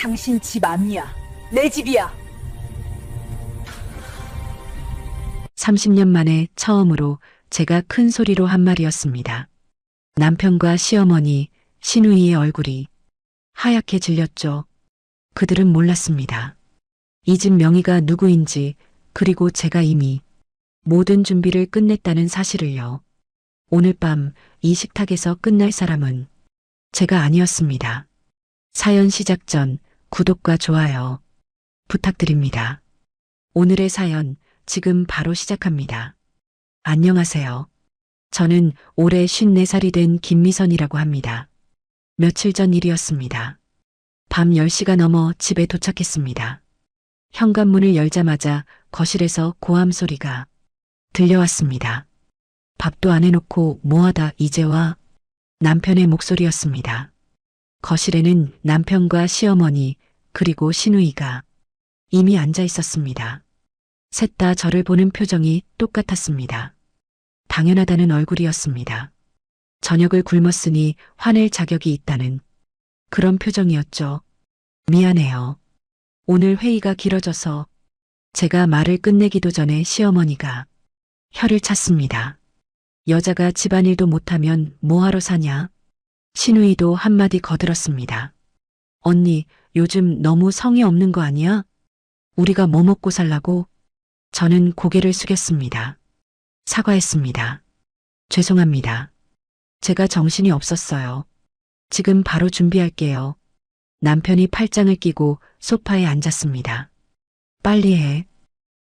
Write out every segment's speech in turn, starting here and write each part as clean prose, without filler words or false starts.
당신 집 아니야. 내 집이야. 30년 만에 처음으로 제가 큰 소리로 한 말이었습니다. 남편과 시어머니, 시누이의 얼굴이 하얗게 질렸죠. 그들은 몰랐습니다. 이 집 명의가 누구인지, 그리고 제가 이미 모든 준비를 끝냈다는 사실을요. 오늘 밤 이 식탁에서 끝날 사람은 제가 아니었습니다. 사연 시작 전 구독과 좋아요 부탁드립니다. 오늘의 사연 지금 바로 시작합니다. 안녕하세요. 저는 올해 54살이 된 김미선이라고 합니다. 며칠 전 일이었습니다. 밤 10시가 넘어 집에 도착했습니다. 현관문을 열자마자 거실에서 고함 소리가 들려왔습니다. 밥도 안 해놓고 뭐하다 이제 와? 남편의 목소리였습니다. 거실에는 남편과 시어머니 그리고 시누이가 이미 앉아 있었습니다. 셋 다 저를 보는 표정이 똑같았습니다. 당연하다는 얼굴이었습니다. 저녁을 굶었으니 화낼 자격이 있다는 그런 표정이었죠. 미안해요. 오늘 회의가 길어져서 제가 말을 끝내기도 전에 시어머니가 혀를 찼습니다. 여자가 집안일도 못하면 뭐하러 사냐? 시누이도 한마디 거들었습니다. 언니, 요즘 너무 성의 없는 거 아니야? 우리가 뭐 먹고 살라고? 저는 고개를 숙였습니다. 사과했습니다. 죄송합니다. 제가 정신이 없었어요. 지금 바로 준비할게요. 남편이 팔짱을 끼고 소파에 앉았습니다. 빨리 해.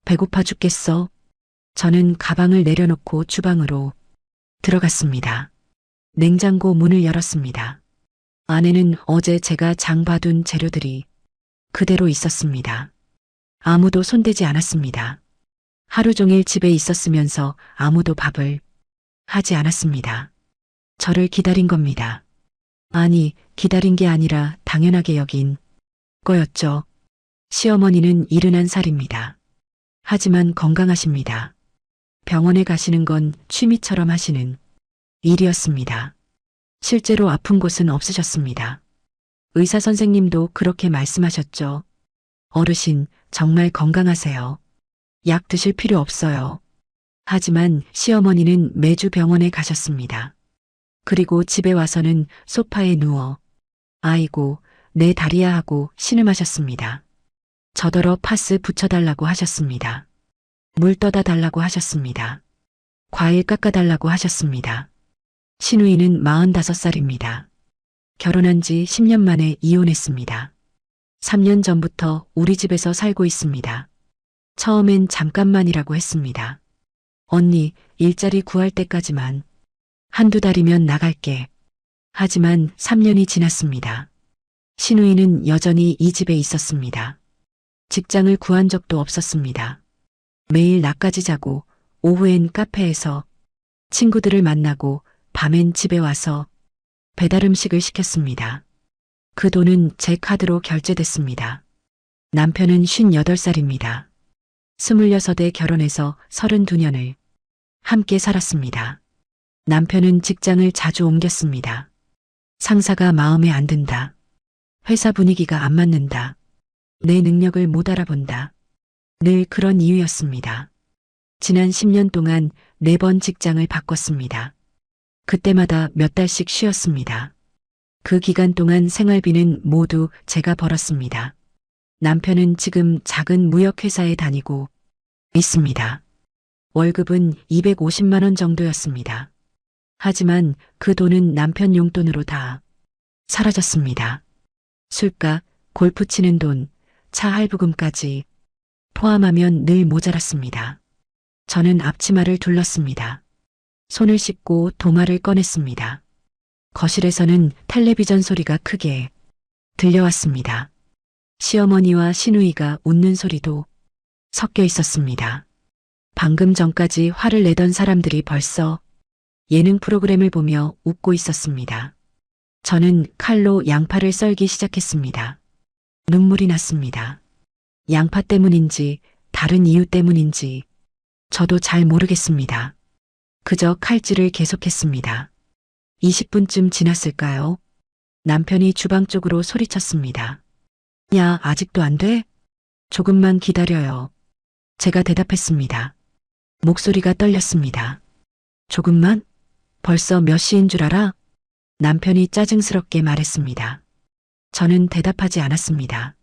배고파 죽겠어. 저는 가방을 내려놓고 주방으로 들어갔습니다. 냉장고 문을 열었습니다. 안에는 어제 제가 장 봐둔 재료들이 그대로 있었습니다. 아무도 손대지 않았습니다. 하루 종일 집에 있었으면서 아무도 밥을 하지 않았습니다. 저를 기다린 겁니다. 아니, 기다린 게 아니라 당연하게 여긴 거였죠. 시어머니는 71살입니다. 하지만 건강하십니다. 병원에 가시는 건 취미처럼 하시는 일이었습니다. 실제로 아픈 곳은 없으셨습니다. 의사 선생님도 그렇게 말씀하셨죠. 어르신, 정말 건강하세요. 약 드실 필요 없어요. 하지만 시어머니는 매주 병원에 가셨습니다. 그리고 집에 와서는 소파에 누워 아이고, 내 다리야 하고 신음하셨습니다. 저더러 파스 붙여달라고 하셨습니다. 물 떠다 달라고 하셨습니다. 과일 깎아달라고 하셨습니다. 시누이는 45살입니다. 결혼한 지 10년 만에 이혼했습니다. 3년 전부터 우리 집에서 살고 있습니다. 처음엔 잠깐만이라고 했습니다. 언니, 일자리 구할 때까지만 한두 달이면 나갈게. 하지만 3년이 지났습니다. 시누이는 여전히 이 집에 있었습니다. 직장을 구한 적도 없었습니다. 매일 낮까지 자고 오후엔 카페에서 친구들을 만나고 밤엔 집에 와서 배달 음식을 시켰습니다. 그 돈은 제 카드로 결제됐습니다. 남편은 58살입니다. 26에 결혼해서 32년을 함께 살았습니다. 남편은 직장을 자주 옮겼습니다. 상사가 마음에 안 든다. 회사 분위기가 안 맞는다. 내 능력을 못 알아본다. 늘 그런 이유였습니다. 지난 10년 동안 4번 직장을 바꿨습니다. 그때마다 몇 달씩 쉬었습니다. 그 기간 동안 생활비는 모두 제가 벌었습니다. 남편은 지금 작은 무역회사에 다니고 있습니다. 월급은 250만 원 정도였습니다. 하지만 그 돈은 남편 용돈으로 다 사라졌습니다. 술값, 골프 치는 돈, 차 할부금까지 포함하면 늘 모자랐습니다. 저는 앞치마를 둘렀습니다. 손을 씻고 도마를 꺼냈습니다. 거실에서는 텔레비전 소리가 크게 들려왔습니다. 시어머니와 시누이가 웃는 소리도 섞여 있었습니다. 방금 전까지 화를 내던 사람들이 벌써 예능 프로그램을 보며 웃고 있었습니다. 저는 칼로 양파를 썰기 시작했습니다. 눈물이 났습니다. 양파 때문인지 다른 이유 때문인지 저도 잘 모르겠습니다. 그저 칼질을 계속했습니다. 20분쯤 지났을까요? 남편이 주방 쪽으로 소리쳤습니다. 야, 아직도 안 돼? 조금만 기다려요. 제가 대답했습니다. 목소리가 떨렸습니다. 조금만? 벌써 몇 시인 줄 알아? 남편이 짜증스럽게 말했습니다. 저는 대답하지 않았습니다.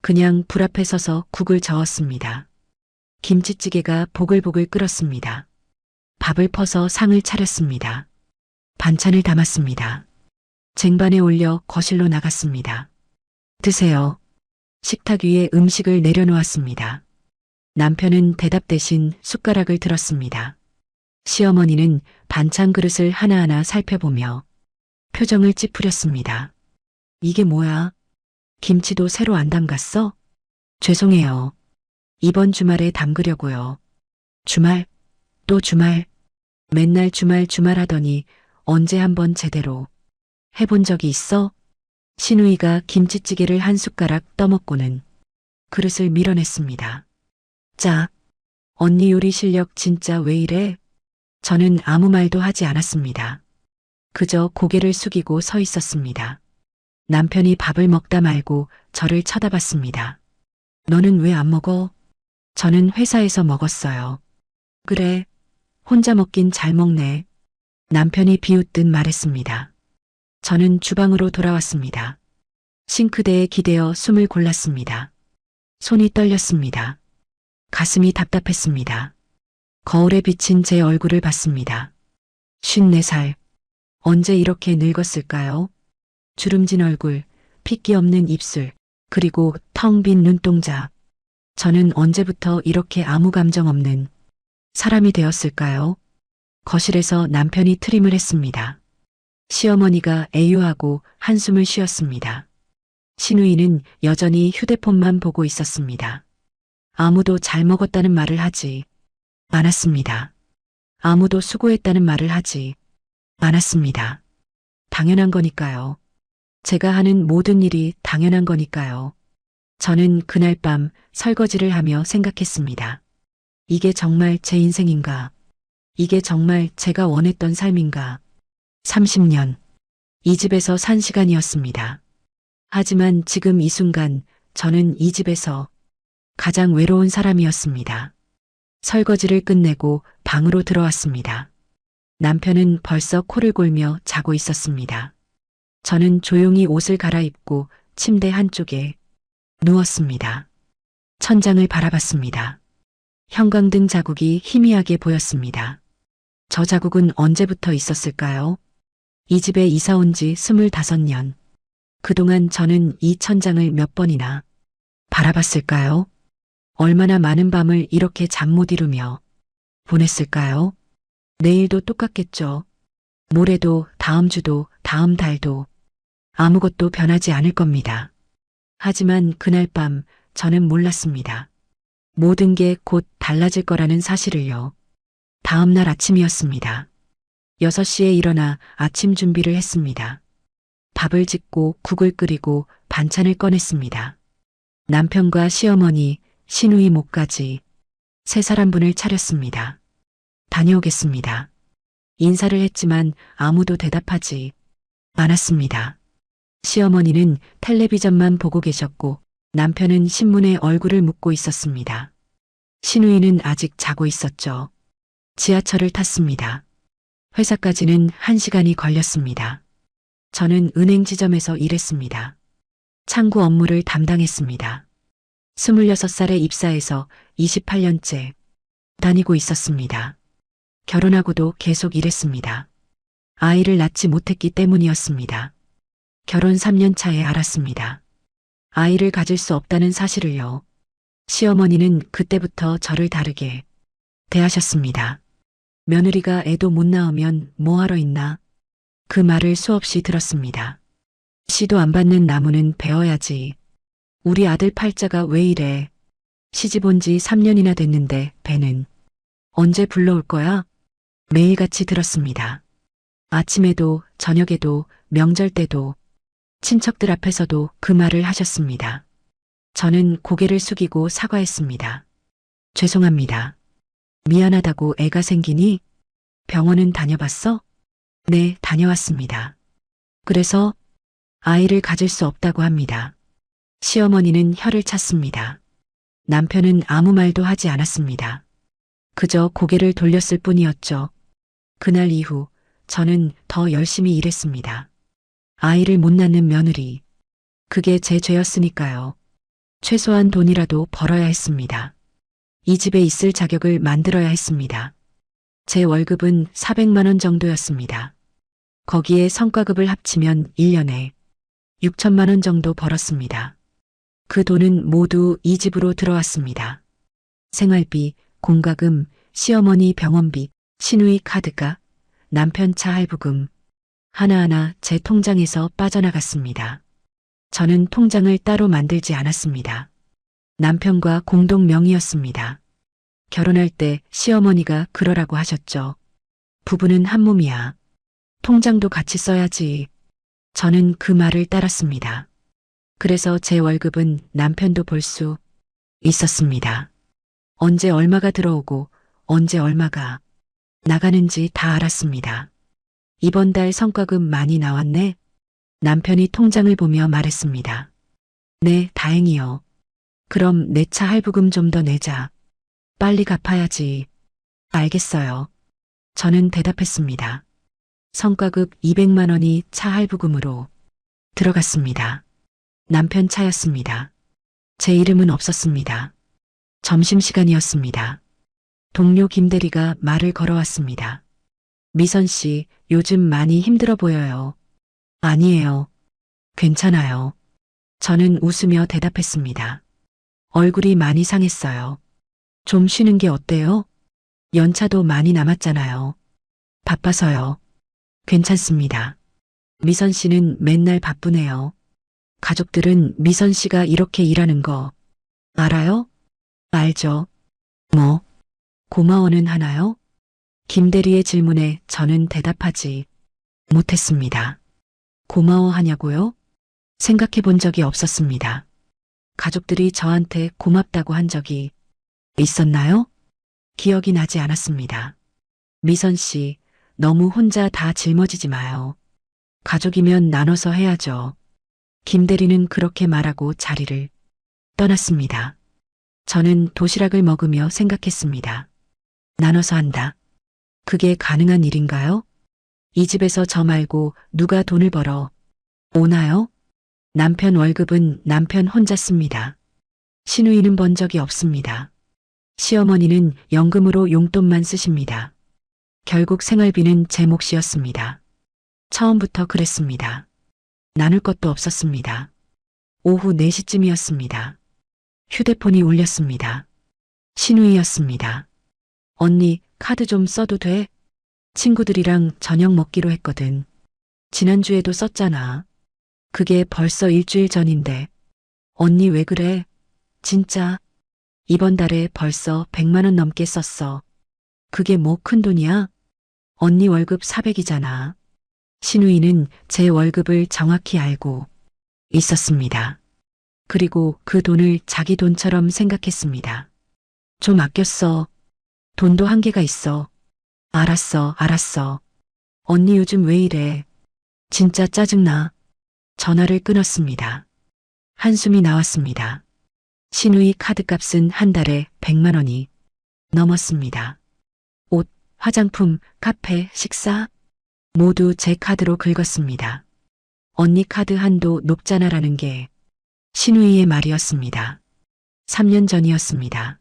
그냥 불 앞에 서서 국을 저었습니다. 김치찌개가 보글보글 끓었습니다. 밥을 퍼서 상을 차렸습니다. 반찬을 담았습니다. 쟁반에 올려 거실로 나갔습니다. 드세요. 식탁 위에 음식을 내려놓았습니다. 남편은 대답 대신 숟가락을 들었습니다. 시어머니는 반찬 그릇을 하나하나 살펴보며 표정을 찌푸렸습니다. 이게 뭐야? 김치도 새로 안 담갔어? 죄송해요. 이번 주말에 담그려고요. 주말? 또 주말? 맨날 주말 하더니 언제 한번 제대로 해본 적이 있어? 신우이가 김치찌개를 한 숟가락 떠먹고는 그릇을 밀어냈습니다. 자, 언니 요리 실력 진짜 왜 이래? 저는 아무 말도 하지 않았습니다. 그저 고개를 숙이고 서 있었습니다. 남편이 밥을 먹다 말고 저를 쳐다봤습니다. 너는 왜 안 먹어? 저는 회사에서 먹었어요. 그래, 혼자 먹긴 잘 먹네. 남편이 비웃듯 말했습니다. 저는 주방으로 돌아왔습니다. 싱크대에 기대어 숨을 골랐습니다. 손이 떨렸습니다. 가슴이 답답했습니다. 거울에 비친 제 얼굴을 봤습니다. 54살. 언제 이렇게 늙었을까요? 주름진 얼굴, 핏기 없는 입술, 그리고 텅 빈 눈동자. 저는 언제부터 이렇게 아무 감정 없는 사람이 되었을까요? 거실에서 남편이 트림을 했습니다. 시어머니가 애유하고 한숨을 쉬었습니다. 신우이는 여전히 휴대폰만 보고 있었습니다. 아무도 잘 먹었다는 말을 하지 않았습니다. 아무도 수고했다는 말을 하지 않았습니다. 당연한 거니까요. 제가 하는 모든 일이 당연한 거니까요. 저는 그날 밤 설거지를 하며 생각했습니다. 이게 정말 제 인생인가? 이게 정말 제가 원했던 삶인가? 30년. 이 집에서 산 시간이었습니다. 하지만 지금 이 순간 저는 이 집에서 가장 외로운 사람이었습니다. 설거지를 끝내고 방으로 들어왔습니다. 남편은 벌써 코를 골며 자고 있었습니다. 저는 조용히 옷을 갈아입고 침대 한쪽에 누웠습니다. 천장을 바라봤습니다. 형광등 자국이 희미하게 보였습니다. 저 자국은 언제부터 있었을까요? 이 집에 이사 온 지 25년. 그동안 저는 이 천장을 몇 번이나 바라봤을까요? 얼마나 많은 밤을 이렇게 잠 못 이루며 보냈을까요? 내일도 똑같겠죠. 모레도, 다음 주도, 다음 달도 아무것도 변하지 않을 겁니다. 하지만 그날 밤 저는 몰랐습니다. 모든 게 곧 달라질 거라는 사실을요. 다음 날 아침이었습니다. 6시에 일어나 아침 준비를 했습니다. 밥을 짓고 국을 끓이고 반찬을 꺼냈습니다. 남편과 시어머니, 시누이 목까지 세 사람분을 차렸습니다. 다녀오겠습니다. 인사를 했지만 아무도 대답하지 않았습니다. 시어머니는 텔레비전만 보고 계셨고 남편은 신문에 얼굴을 묻고 있었습니다. 시누이는 아직 자고 있었죠. 지하철을 탔습니다. 회사까지는 1시간이 걸렸습니다. 저는 은행 지점에서 일했습니다. 창구 업무를 담당했습니다. 26살에 입사해서 28년째 다니고 있었습니다. 결혼하고도 계속 일했습니다. 아이를 낳지 못했기 때문이었습니다. 결혼 3년 차에 알았습니다. 아이를 가질 수 없다는 사실을요. 시어머니는 그때부터 저를 다르게 대하셨습니다. 며느리가 애도 못 낳으면 뭐하러 있나? 그 말을 수없이 들었습니다. 씨도 안 받는 나무는 베어야지. 우리 아들 팔자가 왜 이래? 시집 온 지 3년이나 됐는데 배는 언제 불러올 거야? 매일같이 들었습니다. 아침에도 저녁에도 명절 때도 친척들 앞에서도 그 말을 하셨습니다. 저는 고개를 숙이고 사과했습니다. 죄송합니다. 미안하다고 애가 생기니? 병원은 다녀봤어? 네, 다녀왔습니다. 그래서 아이를 가질 수 없다고 합니다. 시어머니는 혀를 찼습니다. 남편은 아무 말도 하지 않았습니다. 그저 고개를 돌렸을 뿐이었죠. 그날 이후 저는 더 열심히 일했습니다. 아이를 못 낳는 며느리. 그게 제 죄였으니까요. 최소한 돈이라도 벌어야 했습니다. 이 집에 있을 자격을 만들어야 했습니다. 제 월급은 400만 원 정도였습니다. 거기에 성과급을 합치면 1년에 6천만 원 정도 벌었습니다. 그 돈은 모두 이 집으로 들어왔습니다. 생활비, 공과금, 시어머니 병원비, 시누이 카드가, 남편 차 할부금, 하나하나 제 통장에서 빠져나갔습니다. 저는 통장을 따로 만들지 않았습니다. 남편과 공동 명의였습니다. 결혼할 때 시어머니가 그러라고 하셨죠. 부부는 한 몸이야. 통장도 같이 써야지. 저는 그 말을 따랐습니다. 그래서 제 월급은 남편도 볼 수 있었습니다. 언제 얼마가 들어오고 언제 얼마가 나가는지 다 알았습니다. 이번 달 성과금 많이 나왔네. 남편이 통장을 보며 말했습니다. 네, 다행이요. 그럼 내 차 할부금 좀 더 내자. 빨리 갚아야지. 알겠어요. 저는 대답했습니다. 성과급 200만 원이 차 할부금으로 들어갔습니다. 남편 차였습니다. 제 이름은 없었습니다. 점심시간이었습니다. 동료 김대리가 말을 걸어왔습니다. 미선 씨, 요즘 많이 힘들어 보여요. 아니에요. 괜찮아요. 저는 웃으며 대답했습니다. 얼굴이 많이 상했어요. 좀 쉬는 게 어때요? 연차도 많이 남았잖아요. 바빠서요. 괜찮습니다. 미선 씨는 맨날 바쁘네요. 가족들은 미선 씨가 이렇게 일하는 거 알아요? 알죠. 뭐, 고마워는 하나요? 김대리의 질문에 저는 대답하지 못했습니다. 고마워하냐고요? 생각해 본 적이 없었습니다. 가족들이 저한테 고맙다고 한 적이 있었나요? 기억이 나지 않았습니다. 미선 씨, 너무 혼자 다 짊어지지 마요. 가족이면 나눠서 해야죠. 김대리는 그렇게 말하고 자리를 떠났습니다. 저는 도시락을 먹으며 생각했습니다. 나눠서 한다. 그게 가능한 일인가요? 이 집에서 저 말고 누가 돈을 벌어 오나요? 남편 월급은 남편 혼자 씁니다. 시누이는 번 적이 없습니다. 시어머니는 연금으로 용돈만 쓰십니다. 결국 생활비는 제 몫이었습니다. 처음부터 그랬습니다. 나눌 것도 없었습니다. 오후 4시쯤이었습니다. 휴대폰이 울렸습니다. 시누이였습니다. 언니, 카드 좀 써도 돼? 친구들이랑 저녁 먹기로 했거든. 지난주에도 썼잖아. 그게 벌써 일주일 전인데. 언니 왜 그래? 진짜. 이번 달에 벌써 100만 원 넘게 썼어. 그게 뭐 큰 돈이야? 언니 월급 400이잖아. 시누이는 제 월급을 정확히 알고 있었습니다. 그리고 그 돈을 자기 돈처럼 생각했습니다. 좀 아껴 써. 돈도 한계가 있어. 알았어, 알았어. 언니 요즘 왜 이래? 진짜 짜증나. 전화를 끊었습니다. 한숨이 나왔습니다. 시누이 카드값은 한 달에 100만 원이 넘었습니다. 옷, 화장품, 카페, 식사 모두 제 카드로 긁었습니다. 언니 카드 한도 높잖아라는 게 시누이의 말이었습니다. 3년 전이었습니다.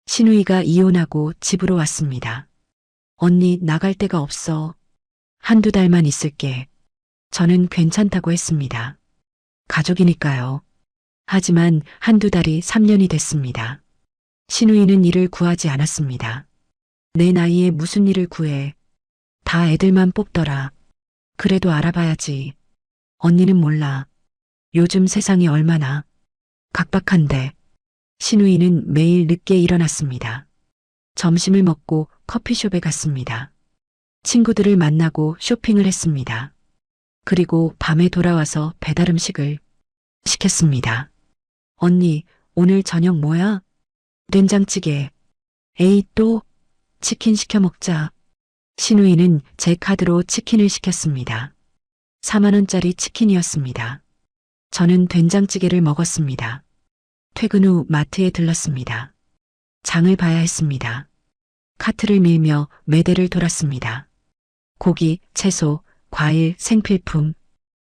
시누이가 이혼하고 집으로 왔습니다. 언니 나갈 데가 없어. 한두 달만 있을게. 저는 괜찮다고 했습니다. 가족이니까요. 하지만 한두 달이 3년이 됐습니다. 시누이는 일을 구하지 않았습니다. 내 나이에 무슨 일을 구해. 다 애들만 뽑더라. 그래도 알아봐야지. 언니는 몰라. 요즘 세상이 얼마나 각박한데. 시누이는 매일 늦게 일어났습니다. 점심을 먹고 커피숍에 갔습니다. 친구들을 만나고 쇼핑을 했습니다. 그리고 밤에 돌아와서 배달 음식을 시켰습니다. 언니, 오늘 저녁 뭐야? 된장찌개. 에이, 또? 치킨 시켜 먹자. 시누이는 제 카드로 치킨을 시켰습니다. 4만 원짜리 치킨이었습니다. 저는 된장찌개를 먹었습니다. 퇴근 후 마트에 들렀습니다. 장을 봐야 했습니다. 카트를 밀며 매대를 돌았습니다. 고기, 채소, 과일, 생필품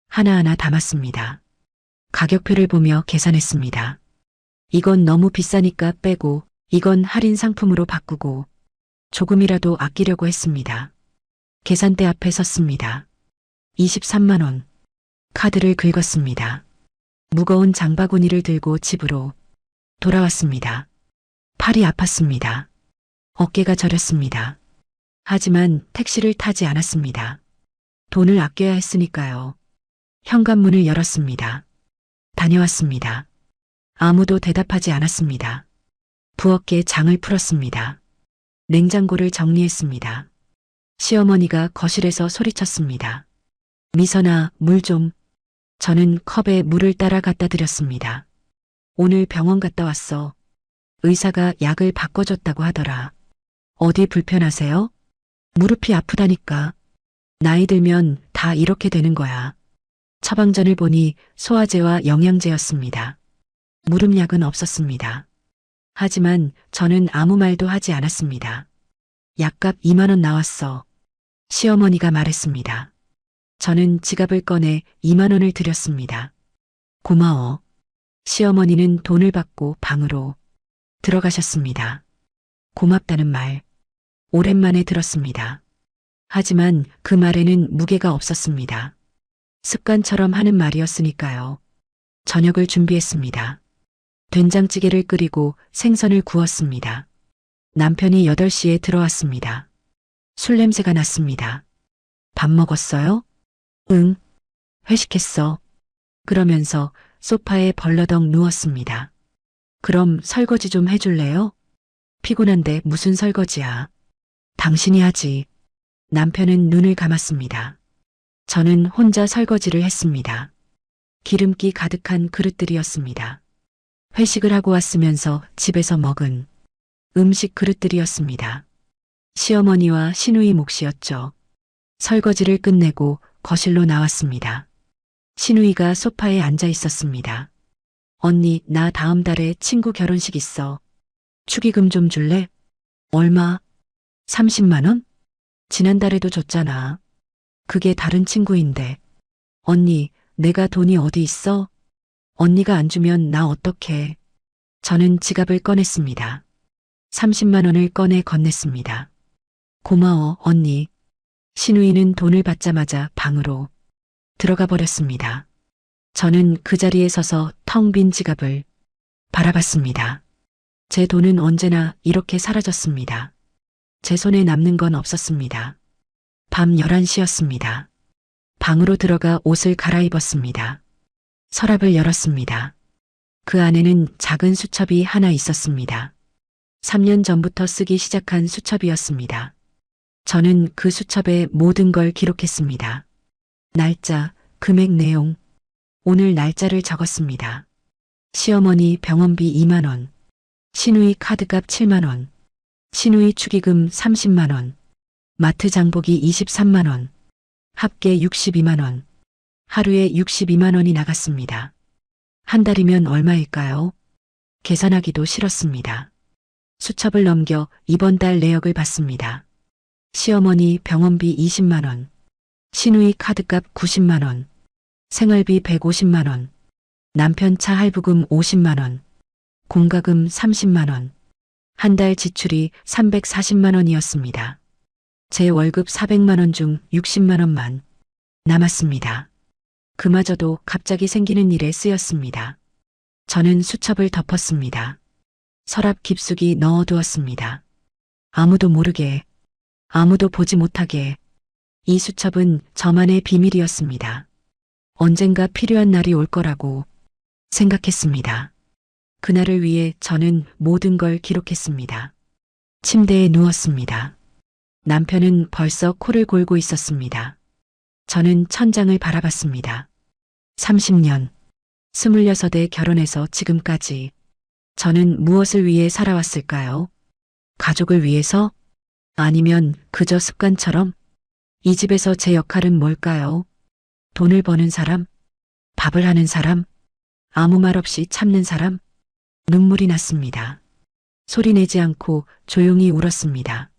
하나하나 담았습니다. 가격표를 보며 계산했습니다. 이건 너무 비싸니까 빼고 이건 할인 상품으로 바꾸고 조금이라도 아끼려고 했습니다. 계산대 앞에 섰습니다. 23만 원. 카드를 긁었습니다. 무거운 장바구니를 들고 집으로 돌아왔습니다. 팔이 아팠습니다. 어깨가 저렸습니다. 하지만 택시를 타지 않았습니다. 돈을 아껴야 했으니까요. 현관문을 열었습니다. 다녀왔습니다. 아무도 대답하지 않았습니다. 부엌에 장을 풀었습니다. 냉장고를 정리했습니다. 시어머니가 거실에서 소리쳤습니다. 미선아, 물 좀. 저는 컵에 물을 따라 갖다 드렸습니다. 오늘 병원 갔다 왔어. 의사가 약을 바꿔줬다고 하더라. 어디 불편하세요? 무릎이 아프다니까. 나이 들면 다 이렇게 되는 거야. 처방전을 보니 소화제와 영양제였습니다. 무릎약은 없었습니다. 하지만 저는 아무 말도 하지 않았습니다. 약값 2만 원 나왔어. 시어머니가 말했습니다. 저는 지갑을 꺼내 2만 원을 드렸습니다. 고마워. 시어머니는 돈을 받고 방으로 들어가셨습니다. 고맙다는 말, 오랜만에 들었습니다. 하지만 그 말에는 무게가 없었습니다. 습관처럼 하는 말이었으니까요. 저녁을 준비했습니다. 된장찌개를 끓이고 생선을 구웠습니다. 남편이 8시에 들어왔습니다. 술 냄새가 났습니다. 밥 먹었어요? 응. 회식했어. 그러면서 소파에 벌러덩 누웠습니다. 그럼 설거지 좀 해줄래요? 피곤한데 무슨 설거지야. 당신이 하지. 남편은 눈을 감았습니다. 저는 혼자 설거지를 했습니다. 기름기 가득한 그릇들이었습니다. 회식을 하고 왔으면서 집에서 먹은 음식 그릇들이었습니다. 시어머니와 시누이 몫이었죠. 설거지를 끝내고 거실로 나왔습니다. 시누이가 소파에 앉아 있었습니다. 언니, 나 다음 달에 친구 결혼식 있어. 축의금 좀 줄래? 얼마? 30만 원? 지난달에도 줬잖아. 그게 다른 친구인데. 언니, 내가 돈이 어디 있어? 언니가 안 주면 나 어떡해. 저는 지갑을 꺼냈습니다. 30만 원을 꺼내 건넸습니다. 고마워, 언니. 시누이는 돈을 받자마자 방으로 들어가 버렸습니다. 저는 그 자리에 서서 텅 빈 지갑을 바라봤습니다. 제 돈은 언제나 이렇게 사라졌습니다. 제 손에 남는 건 없었습니다. 밤 11시였습니다. 방으로 들어가 옷을 갈아입었습니다. 서랍을 열었습니다. 그 안에는 작은 수첩이 하나 있었습니다. 3년 전부터 쓰기 시작한 수첩이었습니다. 저는 그 수첩에 모든 걸 기록했습니다. 날짜, 금액 내용, 오늘 날짜를 적었습니다. 시어머니 병원비 2만 원, 시누이 카드값 7만 원, 시누이 축의금 30만 원, 마트 장보기 23만 원, 합계 62만 원, 하루에 62만 원이 나갔습니다. 한 달이면 얼마일까요? 계산하기도 싫었습니다. 수첩을 넘겨 이번 달 내역을 봤습니다. 시어머니 병원비 20만 원, 시누이 카드값 90만 원, 생활비 150만 원, 남편 차 할부금 50만 원, 공과금 30만 원, 한 달 지출이 340만 원이었습니다. 제 월급 400만 원 중 60만 원만 남았습니다. 그마저도 갑자기 생기는 일에 쓰였습니다. 저는 수첩을 덮었습니다. 서랍 깊숙이 넣어두었습니다. 아무도 모르게, 아무도 보지 못하게. 이 수첩은 저만의 비밀이었습니다. 언젠가 필요한 날이 올 거라고 생각했습니다. 그날을 위해 저는 모든 걸 기록했습니다. 침대에 누웠습니다. 남편은 벌써 코를 골고 있었습니다. 저는 천장을 바라봤습니다. 30년, 26에 결혼해서 지금까지 저는 무엇을 위해 살아왔을까요? 가족을 위해서? 아니면 그저 습관처럼? 이 집에서 제 역할은 뭘까요? 돈을 버는 사람? 밥을 하는 사람? 아무 말 없이 참는 사람? 눈물이 났습니다. 소리내지 않고 조용히 울었습니다.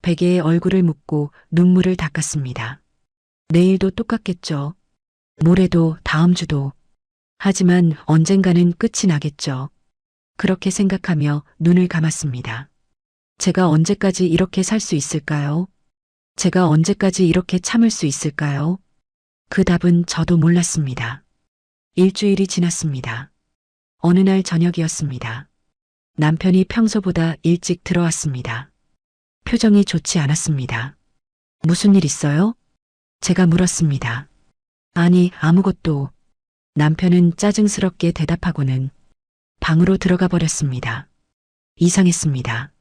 베개에 얼굴을 묻고 눈물을 닦았습니다. 내일도 똑같겠죠. 모레도 다음 주도. 하지만 언젠가는 끝이 나겠죠. 그렇게 생각하며 눈을 감았습니다. 제가 언제까지 이렇게 살 수 있을까요? 제가 언제까지 이렇게 참을 수 있을까요? 그 답은 저도 몰랐습니다. 일주일이 지났습니다. 어느 날 저녁이었습니다. 남편이 평소보다 일찍 들어왔습니다. 표정이 좋지 않았습니다. 무슨 일 있어요? 제가 물었습니다. 아니, 아무것도. 남편은 짜증스럽게 대답하고는 방으로 들어가 버렸습니다. 이상했습니다.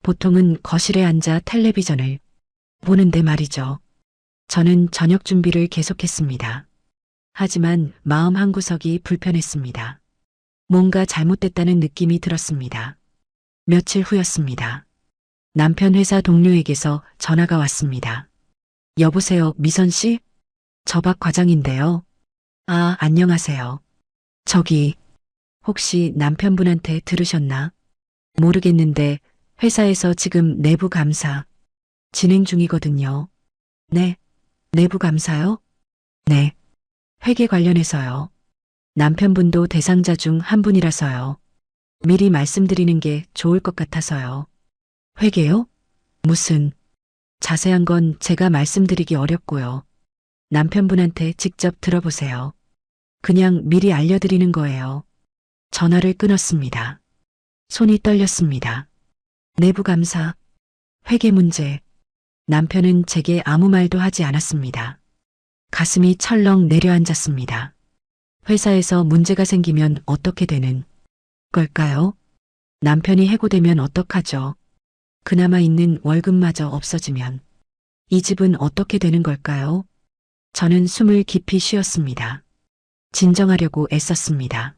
보통은 거실에 앉아 텔레비전을 보는데 말이죠. 저는 저녁 준비를 계속했습니다. 하지만 마음 한구석이 불편했습니다. 뭔가 잘못됐다는 느낌이 들었습니다. 며칠 후였습니다. 남편 회사 동료에게서 전화가 왔습니다. 여보세요, 미선 씨? 저 박 과장인데요. 아, 안녕하세요. 저기, 혹시 남편분한테 들으셨나? 모르겠는데 회사에서 지금 내부 감사 진행 중이거든요. 네, 내부 감사요? 네, 회계 관련해서요. 남편분도 대상자 중 한 분이라서요. 미리 말씀드리는 게 좋을 것 같아서요. 회계요? 무슨, 자세한 건 제가 말씀드리기 어렵고요. 남편분한테 직접 들어보세요. 그냥 미리 알려드리는 거예요. 전화를 끊었습니다. 손이 떨렸습니다. 내부 감사, 회계 문제. 남편은 제게 아무 말도 하지 않았습니다. 가슴이 철렁 내려앉았습니다. 회사에서 문제가 생기면 어떻게 되는 걸까요? 남편이 해고되면 어떡하죠? 그나마 있는 월급마저 없어지면 이 집은 어떻게 되는 걸까요? 저는 숨을 깊이 쉬었습니다. 진정하려고 애썼습니다.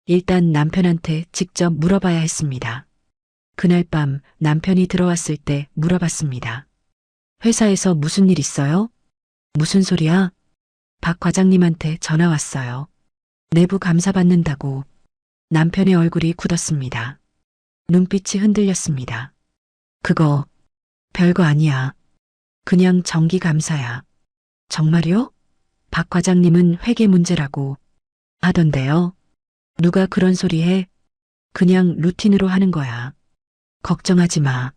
일단 남편한테 직접 물어봐야 했습니다. 그날 밤 남편이 들어왔을 때 물어봤습니다. 회사에서 무슨 일 있어요? 무슨 소리야? 박 과장님한테 전화 왔어요. 내부 감사 받는다고. 남편의 얼굴이 굳었습니다. 눈빛이 흔들렸습니다. 그거 별거 아니야. 그냥 정기 감사야. 정말요? 박 과장님은 회계 문제라고 하던데요. 누가 그런 소리 해? 그냥 루틴으로 하는 거야. 걱정하지 마.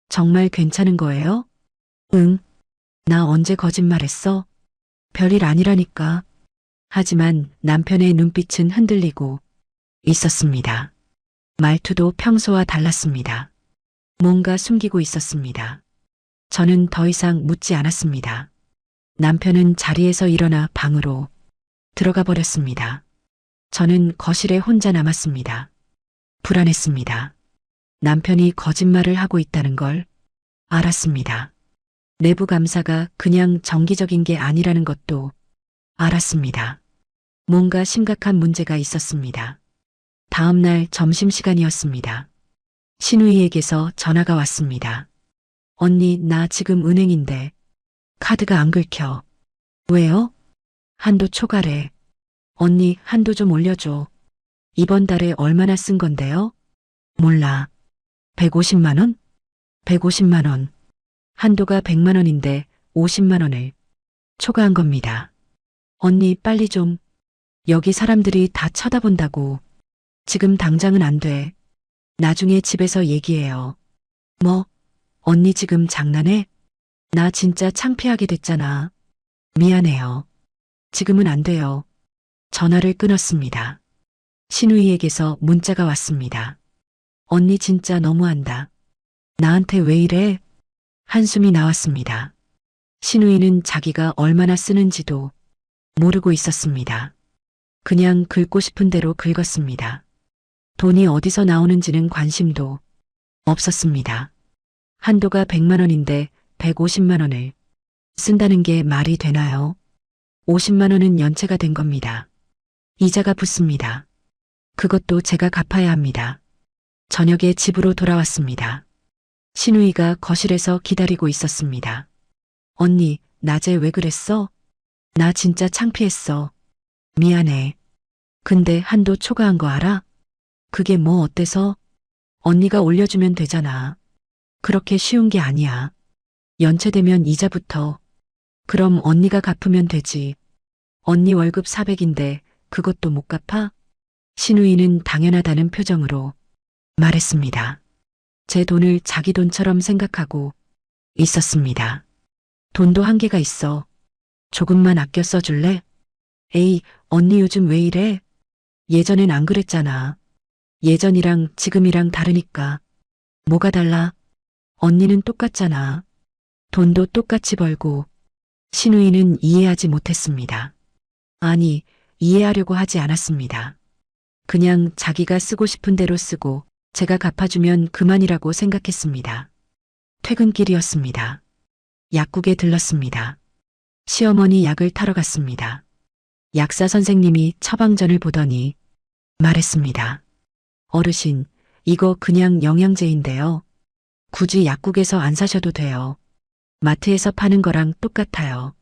정말 괜찮은 거예요? 응. 나 언제 거짓말했어? 별일 아니라니까. 하지만 남편의 눈빛은 흔들리고 있었습니다. 말투도 평소와 달랐습니다. 뭔가 숨기고 있었습니다. 저는 더 이상 묻지 않았습니다. 남편은 자리에서 일어나 방으로 들어가 버렸습니다. 저는 거실에 혼자 남았습니다. 불안했습니다. 남편이 거짓말을 하고 있다는 걸 알았습니다. 내부 감사가 그냥 정기적인 게 아니라는 것도 알았습니다. 뭔가 심각한 문제가 있었습니다. 다음 날 점심시간이었습니다. 신우이에게서 전화가 왔습니다. 언니, 나 지금 은행인데 카드가 안 긁혀. 왜요? 한도 초과래. 언니, 한도 좀 올려줘. 이번 달에 얼마나 쓴 건데요? 몰라. 150만 원? 150만 원. 한도가 100만 원인데 50만 원을 초과한 겁니다. 언니, 빨리 좀. 여기 사람들이 다 쳐다본다고. 지금 당장은 안 돼. 나중에 집에서 얘기해요. 뭐? 언니 지금 장난해? 나 진짜 창피하게 됐잖아. 미안해요. 지금은 안 돼요. 전화를 끊었습니다. 신우이에게서 문자가 왔습니다. 언니 진짜 너무한다. 나한테 왜 이래? 한숨이 나왔습니다. 신우이는 자기가 얼마나 쓰는지도 모르고 있었습니다. 그냥 긁고 싶은 대로 긁었습니다. 돈이 어디서 나오는지는 관심도 없었습니다. 한도가 100만 원인데 150만 원을 쓴다는 게 말이 되나요? 50만 원은 연체가 된 겁니다. 이자가 붙습니다. 그것도 제가 갚아야 합니다. 저녁에 집으로 돌아왔습니다. 신우이가 거실에서 기다리고 있었습니다. 언니, 낮에 왜 그랬어? 나 진짜 창피했어. 미안해. 근데 한도 초과한 거 알아? 그게 뭐 어때서? 언니가 올려주면 되잖아. 그렇게 쉬운 게 아니야. 연체되면 이자부터. 그럼 언니가 갚으면 되지. 언니 월급 400인데 그것도 못 갚아? 신우이는 당연하다는 표정으로 말했습니다. 제 돈을 자기 돈처럼 생각하고 있었습니다. 돈도 한계가 있어. 조금만 아껴 써줄래? 에이, 언니 요즘 왜 이래? 예전엔 안 그랬잖아. 예전이랑 지금이랑 다르니까. 뭐가 달라? 언니는 똑같잖아. 돈도 똑같이 벌고. 신우이는 이해하지 못했습니다. 아니, 이해하려고 하지 않았습니다. 그냥 자기가 쓰고 싶은 대로 쓰고 제가 갚아주면 그만이라고 생각했습니다. 퇴근길이었습니다. 약국에 들렀습니다. 시어머니 약을 타러 갔습니다. 약사 선생님이 처방전을 보더니 말했습니다. 어르신, 이거 그냥 영양제인데요. 굳이 약국에서 안 사셔도 돼요. 마트에서 파는 거랑 똑같아요.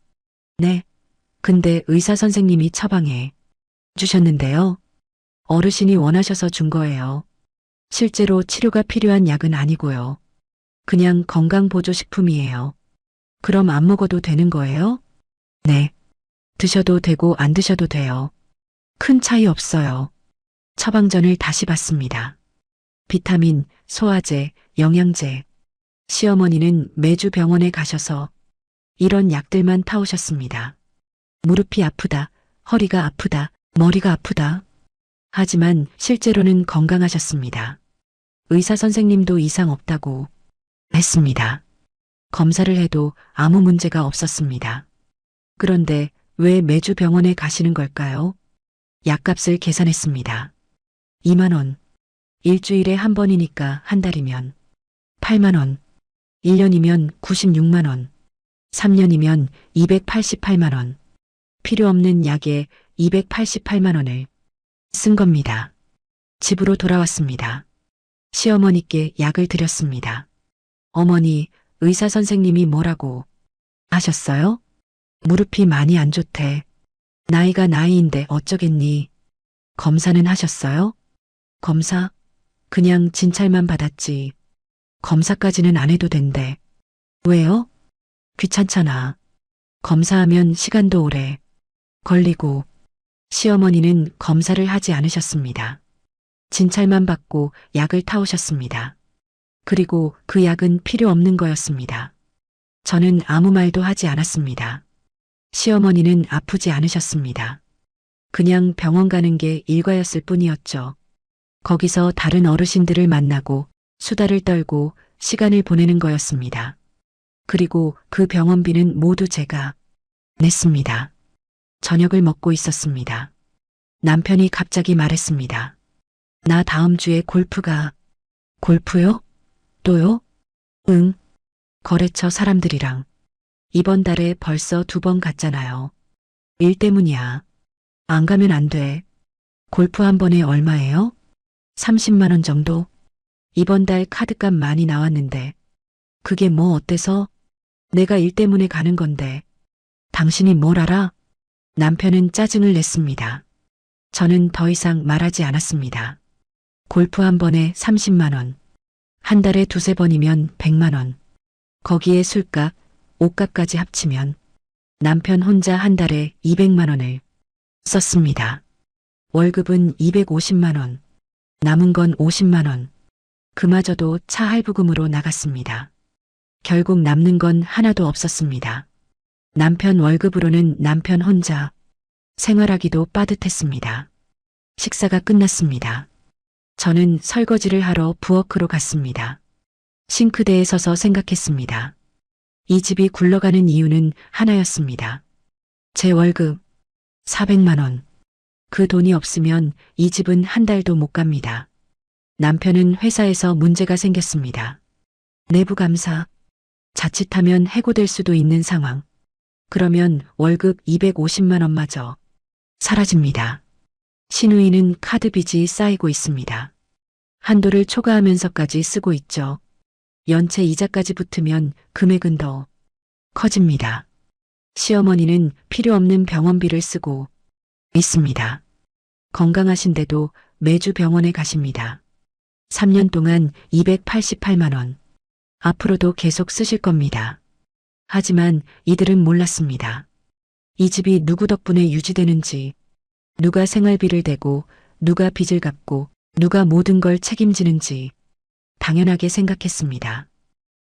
네. 근데 의사 선생님이 처방해 주셨는데요. 어르신이 원하셔서 준 거예요. 실제로 치료가 필요한 약은 아니고요. 그냥 건강보조식품이에요. 그럼 안 먹어도 되는 거예요? 네. 드셔도 되고 안 드셔도 돼요. 큰 차이 없어요. 처방전을 다시 받습니다. 비타민, 소화제, 영양제. 시어머니는 매주 병원에 가셔서 이런 약들만 타오셨습니다. 무릎이 아프다, 허리가 아프다, 머리가 아프다. 하지만 실제로는 건강하셨습니다. 의사 선생님도 이상 없다고 했습니다. 검사를 해도 아무 문제가 없었습니다. 그런데 왜 매주 병원에 가시는 걸까요? 약값을 계산했습니다. 2만 원. 일주일에 한 번이니까 한 달이면 8만 원. 1년이면 96만 원. 3년이면 288만 원. 필요 없는 약에 288만 원을 쓴 겁니다. 집으로 돌아왔습니다. 시어머니께 약을 드렸습니다. 어머니, 의사 선생님이 뭐라고 하셨어요? 무릎이 많이 안 좋대. 나이가 나이인데 어쩌겠니? 검사는 하셨어요? 검사? 그냥 진찰만 받았지. 검사까지는 안 해도 된대. 왜요? 귀찮잖아. 검사하면 시간도 오래 걸리고. 시어머니는 검사를 하지 않으셨습니다. 진찰만 받고 약을 타오셨습니다. 그리고 그 약은 필요 없는 거였습니다. 저는 아무 말도 하지 않았습니다. 시어머니는 아프지 않으셨습니다. 그냥 병원 가는 게 일과였을 뿐이었죠. 거기서 다른 어르신들을 만나고 수다를 떨고 시간을 보내는 거였습니다. 그리고 그 병원비는 모두 제가 냈습니다. 저녁을 먹고 있었습니다. 남편이 갑자기 말했습니다. 나 다음 주에 골프가. 골프요? 또요? 응. 거래처 사람들이랑. 이번 달에 벌써 2번 갔잖아요. 일 때문이야. 안 가면 안 돼. 골프 한 번에 얼마예요? 30만 원 정도? 이번 달 카드값 많이 나왔는데. 그게 뭐 어때서? 내가 일 때문에 가는 건데. 당신이 뭘 알아? 남편은 짜증을 냈습니다. 저는 더 이상 말하지 않았습니다. 골프 한 번에 30만 원. 한 달에 2~3번이면 100만 원. 거기에 술값, 옷값까지 합치면 남편 혼자 한 달에 200만 원을 썼습니다. 월급은 250만 원. 남은 건 50만 원. 그마저도 차 할부금으로 나갔습니다. 결국 남는 건 하나도 없었습니다. 남편 월급으로는 남편 혼자 생활하기도 빠듯했습니다. 식사가 끝났습니다. 저는 설거지를 하러 부엌으로 갔습니다. 싱크대에 서서 생각했습니다. 이 집이 굴러가는 이유는 하나였습니다. 제 월급 400만 원. 그 돈이 없으면 이 집은 한 달도 못 갑니다. 남편은 회사에서 문제가 생겼습니다. 내부 감사. 자칫하면 해고될 수도 있는 상황. 그러면 월급 250만 원마저 사라집니다. 신우이는 카드 빚이 쌓이고 있습니다. 한도를 초과하면서까지 쓰고 있죠. 연체 이자까지 붙으면 금액은 더 커집니다. 시어머니는 필요 없는 병원비를 쓰고 있습니다. 건강하신데도 매주 병원에 가십니다. 3년 동안 288만 원. 앞으로도 계속 쓰실 겁니다. 하지만 이들은 몰랐습니다. 이 집이 누구 덕분에 유지되는지, 누가 생활비를 대고, 누가 빚을 갚고, 누가 모든 걸 책임지는지 당연하게 생각했습니다.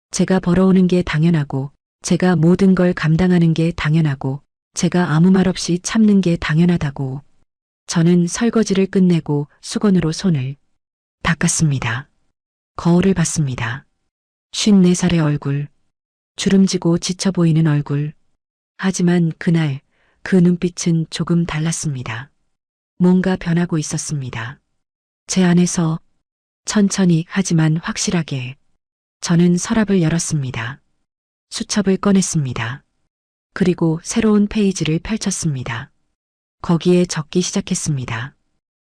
제가 벌어오는 게 당연하고, 제가 모든 걸 감당하는 게 당연하고, 제가 아무 말 없이 참는 게 당연하다고. 저는 설거지를 끝내고 수건으로 손을 닦았습니다. 거울을 봤습니다. 54살의 얼굴, 주름지고 지쳐 보이는 얼굴. 하지만 그날 그 눈빛은 조금 달랐습니다. 뭔가 변하고 있었습니다. 제 안에서 천천히 하지만 확실하게 저는 서랍을 열었습니다. 수첩을 꺼냈습니다. 그리고 새로운 페이지를 펼쳤습니다. 거기에 적기 시작했습니다.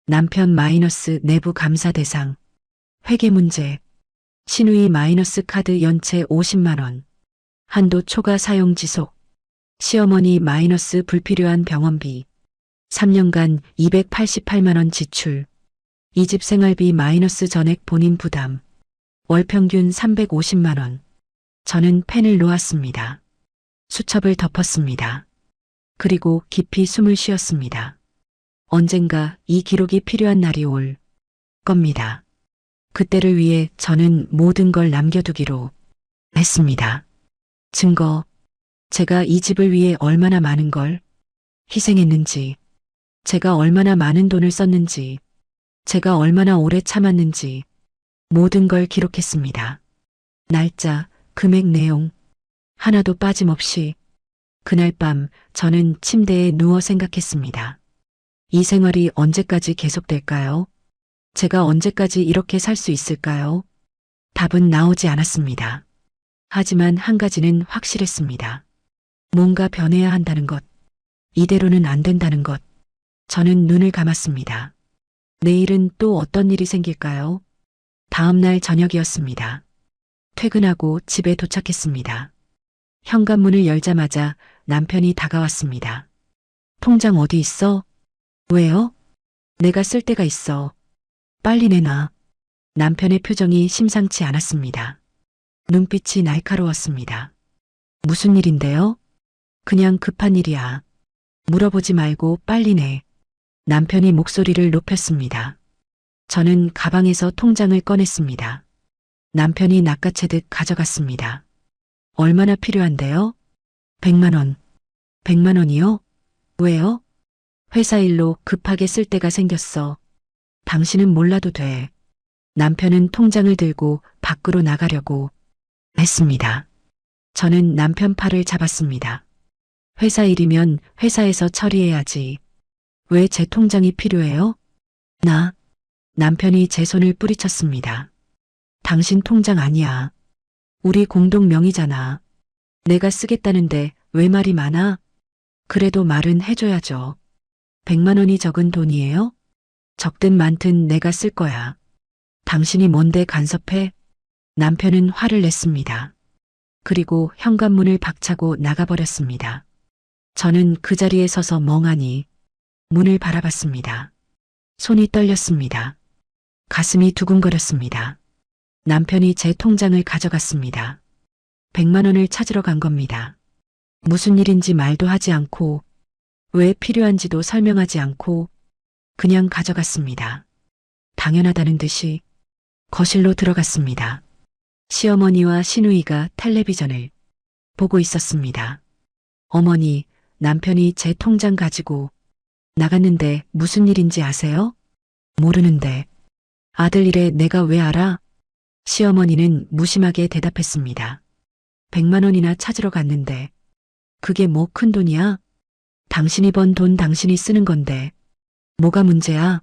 남편 마이너스 내부 감사 대상, 회계 문제, 신우이 마이너스 카드 연체 50만 원, 한도 초과 사용 지속, 시어머니 마이너스 불필요한 병원비, 3년간 288만 원 지출, 이 집 생활비 마이너스 전액 본인 부담, 월 평균 350만 원. 저는 펜을 놓았습니다. 수첩을 덮었습니다. 그리고 깊이 숨을 쉬었습니다. 언젠가 이 기록이 필요한 날이 올 겁니다. 그때를 위해 저는 모든 걸 남겨두기로 했습니다. 증거, 제가 이 집을 위해 얼마나 많은 걸 희생했는지, 제가 얼마나 많은 돈을 썼는지, 제가 얼마나 오래 참았는지 모든 걸 기록했습니다. 날짜, 금액 내용, 하나도 빠짐없이. 그날 밤 저는 침대에 누워 생각했습니다. 이 생활이 언제까지 계속될까요? 제가 언제까지 이렇게 살 수 있을까요? 답은 나오지 않았습니다. 하지만 한 가지는 확실했습니다. 뭔가 변해야 한다는 것. 이대로는 안 된다는 것. 저는 눈을 감았습니다. 내일은 또 어떤 일이 생길까요? 다음 날 저녁이었습니다. 퇴근하고 집에 도착했습니다. 현관문을 열자마자 남편이 다가왔습니다. 통장 어디 있어? 왜요? 내가 쓸 데가 있어. 빨리 내놔. 남편의 표정이 심상치 않았습니다. 눈빛이 날카로웠습니다. 무슨 일인데요? 그냥 급한 일이야. 물어보지 말고 빨리 내. 남편이 목소리를 높였습니다. 저는 가방에서 통장을 꺼냈습니다. 남편이 낚아채듯 가져갔습니다. 얼마나 필요한데요? 100만 원. 100만 원이요? 왜요? 회사 일로 급하게 쓸 데가 생겼어. 당신은 몰라도 돼. 남편은 통장을 들고 밖으로 나가려고 했습니다. 저는 남편 팔을 잡았습니다. 회사 일이면 회사에서 처리해야지. 왜 제 통장이 필요해요? 남편이 제 손을 뿌리쳤습니다. 당신 통장 아니야. 우리 공동 명의잖아. 내가 쓰겠다는데 왜 말이 많아? 그래도 말은 해줘야죠. 100만 원이 적은 돈이에요? 적든 많든 내가 쓸 거야. 당신이 뭔데 간섭해? 남편은 화를 냈습니다. 그리고 현관문을 박차고 나가버렸습니다. 저는 그 자리에 서서 멍하니 문을 바라봤습니다. 손이 떨렸습니다. 가슴이 두근거렸습니다. 남편이 제 통장을 가져갔습니다. 100만 원을 찾으러 간 겁니다. 무슨 일인지 말도 하지 않고, 왜 필요한지도 설명하지 않고, 그냥 가져갔습니다. 당연하다는 듯이 거실로 들어갔습니다. 시어머니와 시누이가 텔레비전을 보고 있었습니다. 어머니, 남편이 제 통장 가지고 나갔는데 무슨 일인지 아세요? 모르는데. 아들 일에 내가 왜 알아? 시어머니는 무심하게 대답했습니다. 100만 원이나 찾으러 갔는데 그게 뭐 큰 돈이야? 당신이 번 돈 당신이 쓰는 건데 뭐가 문제야?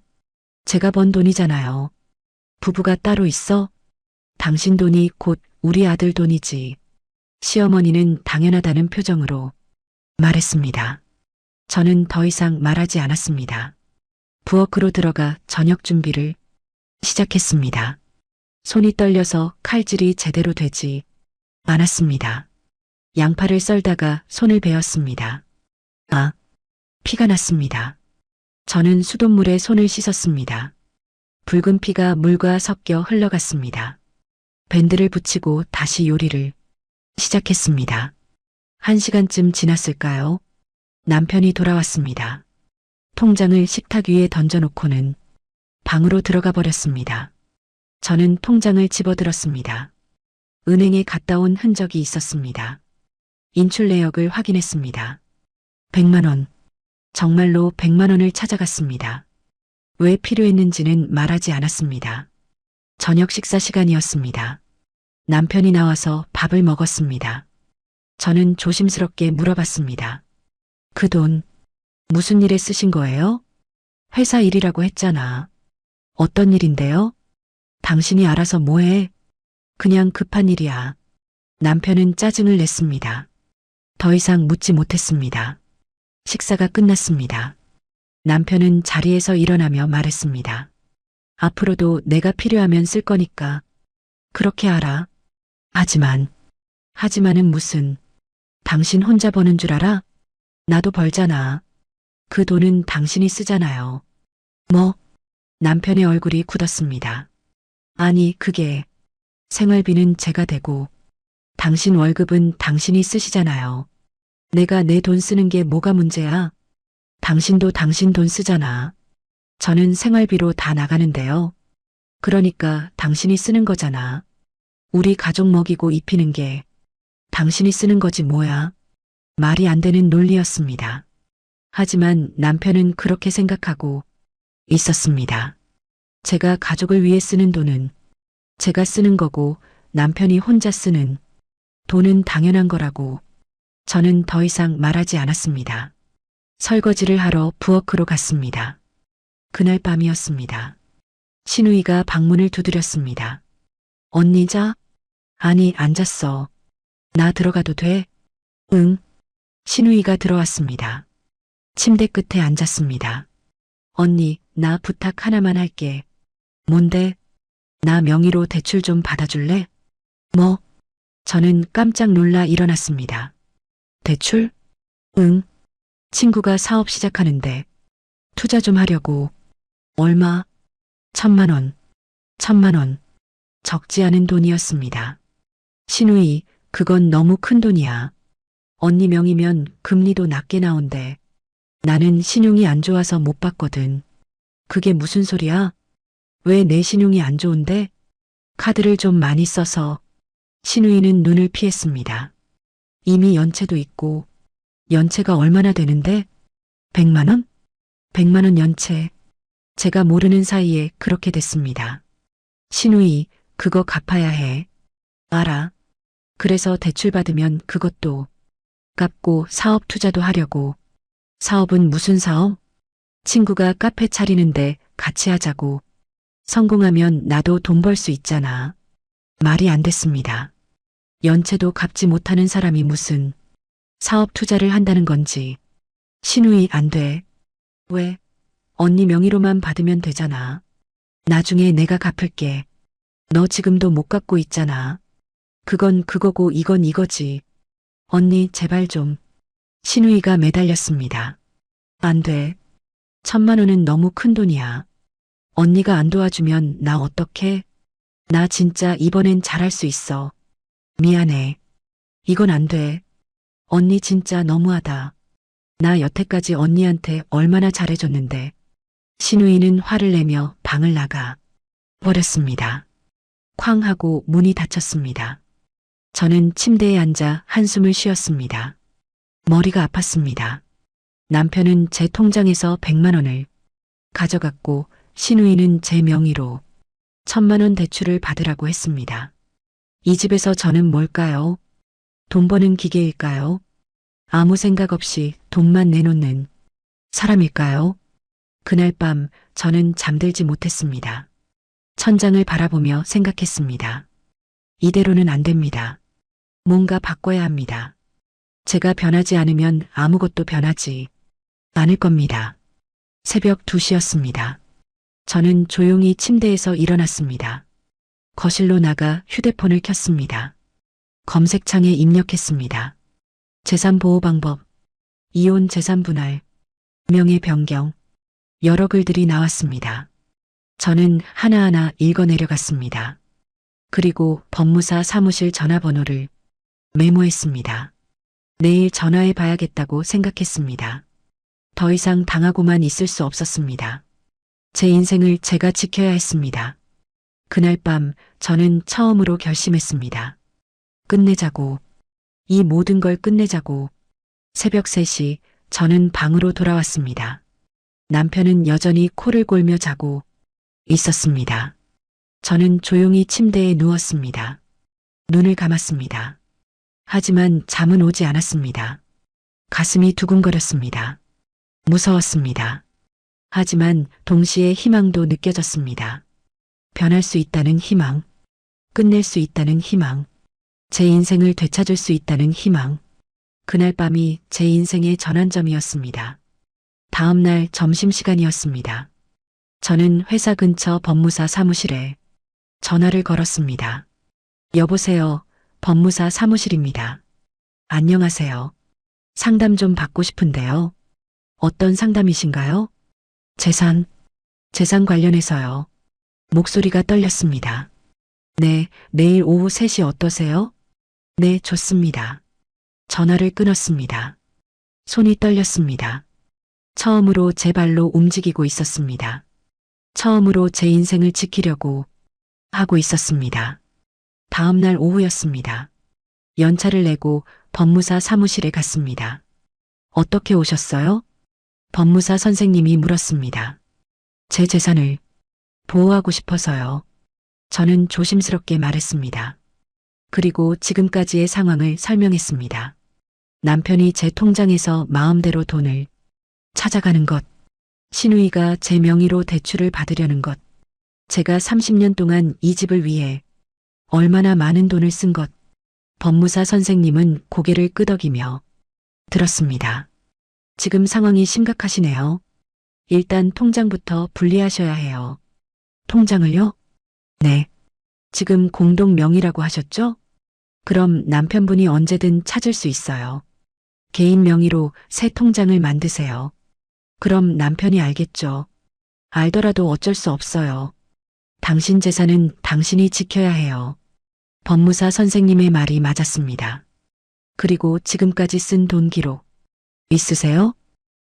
제가 번 돈이잖아요. 부부가 따로 있어? 당신 돈이 곧 우리 아들 돈이지. 시어머니는 당연하다는 표정으로 말했습니다. 저는 더 이상 말하지 않았습니다. 부엌으로 들어가 저녁 준비를 시작했습니다. 손이 떨려서 칼질이 제대로 되지 않았습니다. 양파를 썰다가 손을 베었습니다. 피가 났습니다. 저는 수돗물에 손을 씻었습니다. 붉은 피가 물과 섞여 흘러갔습니다. 밴드를 붙이고 다시 요리를 시작했습니다. 1시간쯤 지났을까요? 남편이 돌아왔습니다. 통장을 식탁 위에 던져놓고는 방으로 들어가 버렸습니다. 저는 통장을 집어들었습니다. 은행에 갔다 온 흔적이 있었습니다. 인출 내역을 확인했습니다. 100만 원. 정말로 100만 원을 찾아갔습니다. 왜 필요했는지는 말하지 않았습니다. 저녁 식사 시간이었습니다. 남편이 나와서 밥을 먹었습니다. 저는 조심스럽게 물어봤습니다. 그 돈 무슨 일에 쓰신 거예요? 회사 일이라고 했잖아. 어떤 일인데요? 당신이 알아서 뭐해? 그냥 급한 일이야. 남편은 짜증을 냈습니다. 더 이상 묻지 못했습니다. 식사가 끝났습니다. 남편은 자리에서 일어나며 말했습니다. 앞으로도 내가 필요하면 쓸 거니까 그렇게 알아. 하지만은 무슨, 당신 혼자 버는 줄 알아? 나도 벌잖아. 그 돈은 당신이 쓰잖아요. 뭐? 남편의 얼굴이 굳었습니다. 아니, 그게 생활비는 제가 대고 당신 월급은 당신이 쓰시잖아요. 내가 내 돈 쓰는 게 뭐가 문제야? 당신도 당신 돈 쓰잖아. 저는 생활비로 다 나가는데요. 그러니까 당신이 쓰는 거잖아. 우리 가족 먹이고 입히는 게 당신이 쓰는 거지 뭐야. 말이 안 되는 논리였습니다. 하지만 남편은 그렇게 생각하고 있었습니다. 제가 가족을 위해 쓰는 돈은 제가 쓰는 거고 남편이 혼자 쓰는 돈은 당연한 거라고. 저는 더 이상 말하지 않았습니다. 설거지를 하러 부엌으로 갔습니다. 그날 밤이었습니다. 신우이가 방문을 두드렸습니다. 언니 자? 아니, 안 잤어. 나 들어가도 돼? 응. 신우이가 들어왔습니다. 침대 끝에 앉았습니다. 언니, 나 부탁 하나만 할게. 뭔데? 나 명의로 대출 좀 받아줄래? 뭐? 저는 깜짝 놀라 일어났습니다. 대출? 응. 친구가 사업 시작하는데 투자 좀 하려고. 얼마? 1,000만 원. 1,000만 원. 적지 않은 돈이었습니다. 신우이, 그건 너무 큰 돈이야. 언니 명이면 금리도 낮게 나온대. 나는 신용이 안 좋아서 못 받거든. 그게 무슨 소리야? 왜 내 신용이 안 좋은데? 카드를 좀 많이 써서. 신우이는 눈을 피했습니다. 이미 연체도 있고. 연체가 얼마나 되는데? 100만 원? 100만 원 연체. 제가 모르는 사이에 그렇게 됐습니다. 신우이, 그거 갚아야 해. 알아. 그래서 대출 받으면 그것도 갚고 사업 투자도 하려고. 사업은 무슨 사업? 친구가 카페 차리는데 같이 하자고. 성공하면 나도 돈 벌 수 있잖아. 말이 안 됐습니다. 연체도 갚지 못하는 사람이 무슨 사업 투자를 한다는 건지. 신우이, 안 돼. 왜? 언니 명의로만 받으면 되잖아. 나중에 내가 갚을게. 너 지금도 못 갚고 있잖아. 그건 그거고 이건 이거지. 언니, 제발 좀. 신우이가 매달렸습니다. 안 돼. 1,000만 원은 너무 큰 돈이야. 언니가 안 도와주면 나 어떡해? 나 진짜 이번엔 잘할 수 있어. 미안해. 이건 안 돼. 언니 진짜 너무하다. 나 여태까지 언니한테 얼마나 잘해줬는데. 신우이는 화를 내며 방을 나가 버렸습니다. 쾅 하고 문이 닫혔습니다. 저는 침대에 앉아 한숨을 쉬었습니다. 머리가 아팠습니다. 남편은 제 통장에서 100만 원을 가져갔고 신우이는 제 명의로 1,000만 원 대출을 받으라고 했습니다. 이 집에서 저는 뭘까요? 돈 버는 기계일까요? 아무 생각 없이 돈만 내놓는 사람일까요? 그날 밤 저는 잠들지 못했습니다. 천장을 바라보며 생각했습니다. 이대로는 안 됩니다. 뭔가 바꿔야 합니다. 제가 변하지 않으면 아무것도 변하지 않을 겁니다. 새벽 2시였습니다. 저는 조용히 침대에서 일어났습니다. 거실로 나가 휴대폰을 켰습니다. 검색창에 입력했습니다. 재산보호 방법, 이혼 재산 분할, 명예 변경, 여러 글들이 나왔습니다. 저는 하나하나 읽어내려갔습니다. 그리고 법무사 사무실 전화번호를 메모했습니다. 내일 전화해 봐야겠다고 생각했습니다. 더 이상 당하고만 있을 수 없었습니다. 제 인생을 제가 지켜야 했습니다. 그날 밤 저는 처음으로 결심했습니다. 끝내자고. 이 모든 걸 끝내자고. 새벽 3시 저는 방으로 돌아왔습니다. 남편은 여전히 코를 골며 자고 있었습니다. 저는 조용히 침대에 누웠습니다. 눈을 감았습니다. 하지만 잠은 오지 않았습니다. 가슴이 두근거렸습니다. 무서웠습니다. 하지만 동시에 희망도 느껴졌습니다. 변할 수 있다는 희망, 끝낼 수 있다는 희망, 제 인생을 되찾을 수 있다는 희망. 그날 밤이 제 인생의 전환점이었습니다. 다음 날 점심시간이었습니다. 저는 회사 근처 법무사 사무실에 전화를 걸었습니다. 여보세요, 법무사 사무실입니다. 안녕하세요. 상담 좀 받고 싶은데요. 어떤 상담이신가요? 재산 관련해서요. 목소리가 떨렸습니다. 네, 내일 오후 3시 어떠세요? 네, 좋습니다. 전화를 끊었습니다. 손이 떨렸습니다. 처음으로 제 발로 움직이고 있었습니다. 처음으로 제 인생을 지키려고 하고 있었습니다. 다음 날 오후였습니다. 연차를 내고 법무사 사무실에 갔습니다. 어떻게 오셨어요? 법무사 선생님이 물었습니다. 제 재산을 보호하고 싶어서요. 저는 조심스럽게 말했습니다. 그리고 지금까지의 상황을 설명했습니다. 남편이 제 통장에서 마음대로 돈을 찾아가는 것, 신우이가 제 명의로 대출을 받으려는 것, 제가 30년 동안 이 집을 위해 얼마나 많은 돈을 쓴 것. 법무사 선생님은 고개를 끄덕이며 들었습니다. 지금 상황이 심각하시네요. 일단 통장부터 분리하셔야 해요. 통장을요? 네. 지금 공동 명의라고 하셨죠? 그럼 남편분이 언제든 찾을 수 있어요. 개인 명의로 새 통장을 만드세요. 그럼 남편이 알겠죠. 알더라도 어쩔 수 없어요. 당신 재산은 당신이 지켜야 해요. 법무사 선생님의 말이 맞았습니다. 그리고 지금까지 쓴 돈 기록 있으세요?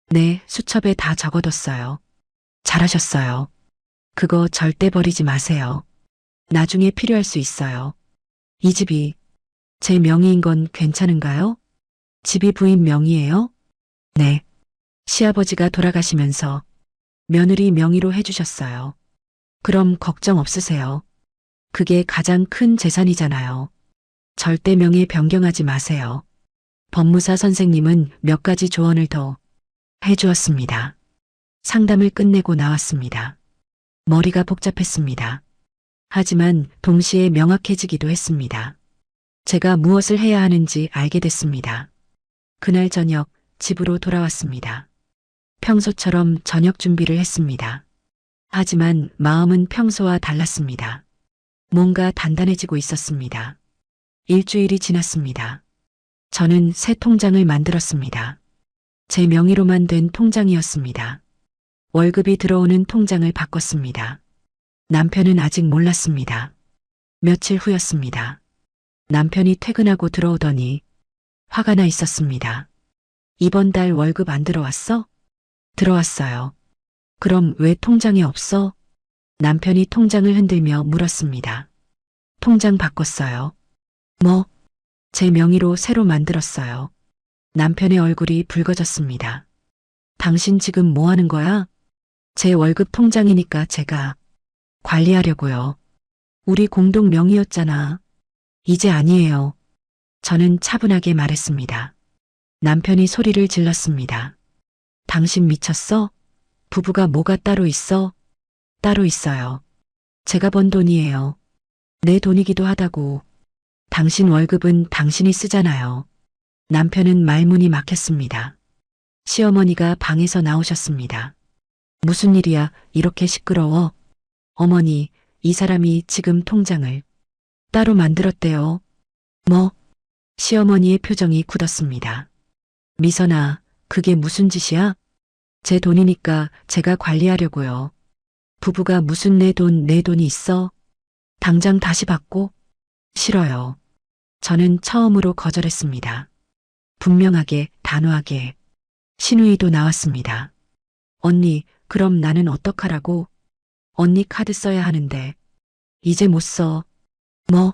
네, 수첩에 다 적어뒀어요. 잘하셨어요. 그거 절대 버리지 마세요. 나중에 필요할 수 있어요. 이 집이 제 명의인 건 괜찮은가요? 집이 부인 명의예요? 네. 시아버지가 돌아가시면서 며느리 명의로 해주셨어요. 그럼 걱정 없으세요. 그게 가장 큰 재산이잖아요. 절대 명의 변경하지 마세요. 법무사 선생님은 몇 가지 조언을 더 해주었습니다. 상담을 끝내고 나왔습니다. 머리가 복잡했습니다. 하지만 동시에 명확해지기도 했습니다. 제가 무엇을 해야 하는지 알게 됐습니다. 그날 저녁 집으로 돌아왔습니다. 평소처럼 저녁 준비를 했습니다. 하지만 마음은 평소와 달랐습니다. 뭔가 단단해지고 있었습니다. 일주일이 지났습니다. 저는 새 통장을 만들었습니다. 제 명의로만 된 통장이었습니다. 월급이 들어오는 통장을 바꿨습니다. 남편은 아직 몰랐습니다. 며칠 후였습니다. 남편이 퇴근하고 들어오더니 화가 나 있었습니다. 이번 달 월급 안 들어왔어? 들어왔어요. 그럼 왜 통장에 없어? 남편이 통장을 흔들며 물었습니다. 통장 바꿨어요. 뭐? 제 명의로 새로 만들었어요. 남편의 얼굴이 붉어졌습니다. 당신 지금 뭐 하는 거야? 제 월급 통장이니까 제가 관리하려고요. 우리 공동 명의였잖아. 이제 아니에요. 저는 차분하게 말했습니다. 남편이 소리를 질렀습니다. 당신 미쳤어? 부부가 뭐가 따로 있어? 따로 있어요. 제가 번 돈이에요. 내 돈이기도 하다고. 당신 월급은 당신이 쓰잖아요. 남편은 말문이 막혔습니다. 시어머니가 방에서 나오셨습니다. 무슨 일이야, 이렇게 시끄러워? 어머니, 이 사람이 지금 통장을 따로 만들었대요. 뭐? 시어머니의 표정이 굳었습니다. 미선아, 그게 무슨 짓이야? 제 돈이니까 제가 관리하려고요. 부부가 무슨 내 돈이 있어? 당장 다시 받고? 싫어요. 저는 처음으로 거절했습니다. 분명하게, 단호하게. 신우이도 나왔습니다. 언니, 그럼 나는 어떡하라고? 언니 카드 써야 하는데. 이제 못 써. 뭐?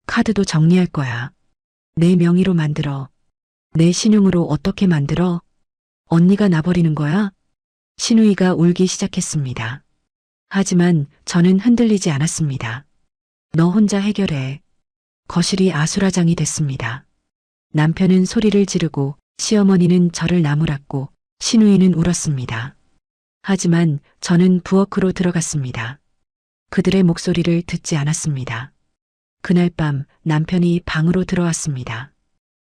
카드도 정리할 거야. 내 명의로 만들어. 내 신용으로 어떻게 만들어? 언니가 나버리는 거야? 신우이가 울기 시작했습니다. 하지만 저는 흔들리지 않았습니다. 너 혼자 해결해. 거실이 아수라장이 됐습니다. 남편은 소리를 지르고 시어머니는 저를 나무랐고 신우이는 울었습니다. 하지만 저는 부엌으로 들어갔습니다. 그들의 목소리를 듣지 않았습니다. 그날 밤 남편이 방으로 들어왔습니다.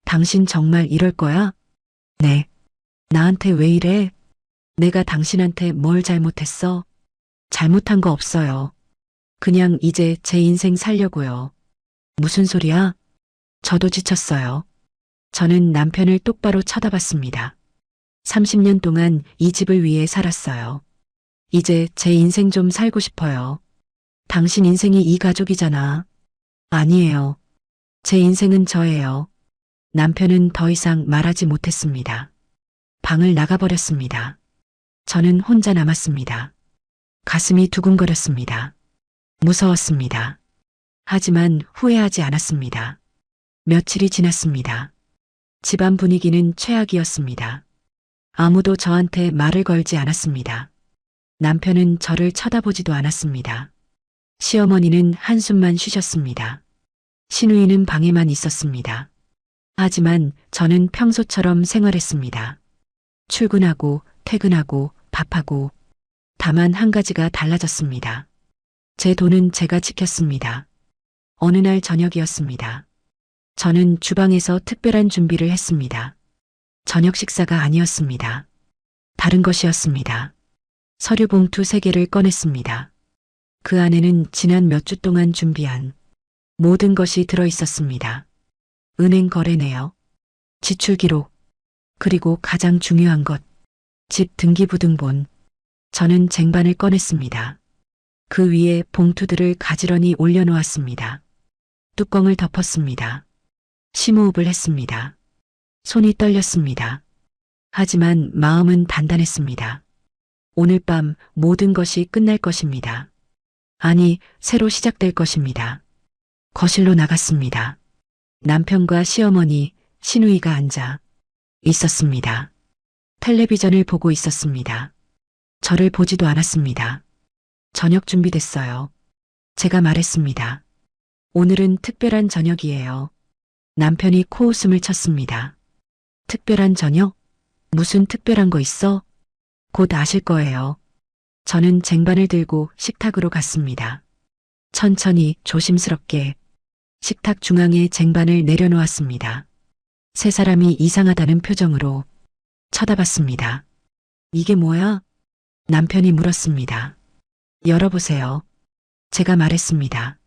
당신 정말 이럴 거야? 네. 나한테 왜 이래? 내가 당신한테 뭘 잘못했어? 잘못한 거 없어요. 그냥 이제 제 인생 살려고요. 무슨 소리야? 저도 지쳤어요. 저는 남편을 똑바로 쳐다봤습니다. 30년 동안 이 집을 위해 살았어요. 이제 제 인생 좀 살고 싶어요. 당신 인생이 이 가족이잖아. 아니에요. 제 인생은 저예요. 남편은 더 이상 말하지 못했습니다. 방을 나가버렸습니다. 저는 혼자 남았습니다. 가슴이 두근거렸습니다. 무서웠습니다. 하지만 후회하지 않았습니다. 며칠이 지났습니다. 집안 분위기는 최악이었습니다. 아무도 저한테 말을 걸지 않았습니다. 남편은 저를 쳐다보지도 않았습니다. 시어머니는 한숨만 쉬셨습니다. 신우이는 방에만 있었습니다. 하지만 저는 평소처럼 생활했습니다. 출근하고 퇴근하고 밥하고 다만 한 가지가 달라졌습니다. 제 돈은 제가 지켰습니다. 어느 날 저녁이었습니다. 저는 주방에서 특별한 준비를 했습니다. 저녁 식사가 아니었습니다. 다른 것이었습니다. 서류 봉투 3개를 꺼냈습니다. 그 안에는 지난 몇 주 동안 준비한 모든 것이 들어 있었습니다. 은행 거래 내역, 지출 기록, 그리고 가장 중요한 것, 집 등기부등본. 저는 쟁반을 꺼냈습니다. 그 위에 봉투들을 가지런히 올려놓았습니다. 뚜껑을 덮었습니다. 심호흡을 했습니다. 손이 떨렸습니다. 하지만 마음은 단단했습니다. 오늘 밤 모든 것이 끝날 것입니다. 아니, 새로 시작될 것입니다. 거실로 나갔습니다. 남편과 시어머니, 신우이가 앉아 있었습니다. 텔레비전을 보고 있었습니다. 저를 보지도 않았습니다. 저녁 준비됐어요. 제가 말했습니다. 오늘은 특별한 저녁이에요. 남편이 코웃음을 쳤습니다. 특별한 저녁? 무슨 특별한 거 있어? 곧 아실 거예요. 저는 쟁반을 들고 식탁으로 갔습니다. 천천히 조심스럽게 식탁 중앙에 쟁반을 내려놓았습니다. 세 사람이 이상하다는 표정으로 쳐다봤습니다. 이게 뭐야? 남편이 물었습니다. 열어보세요. 제가 말했습니다.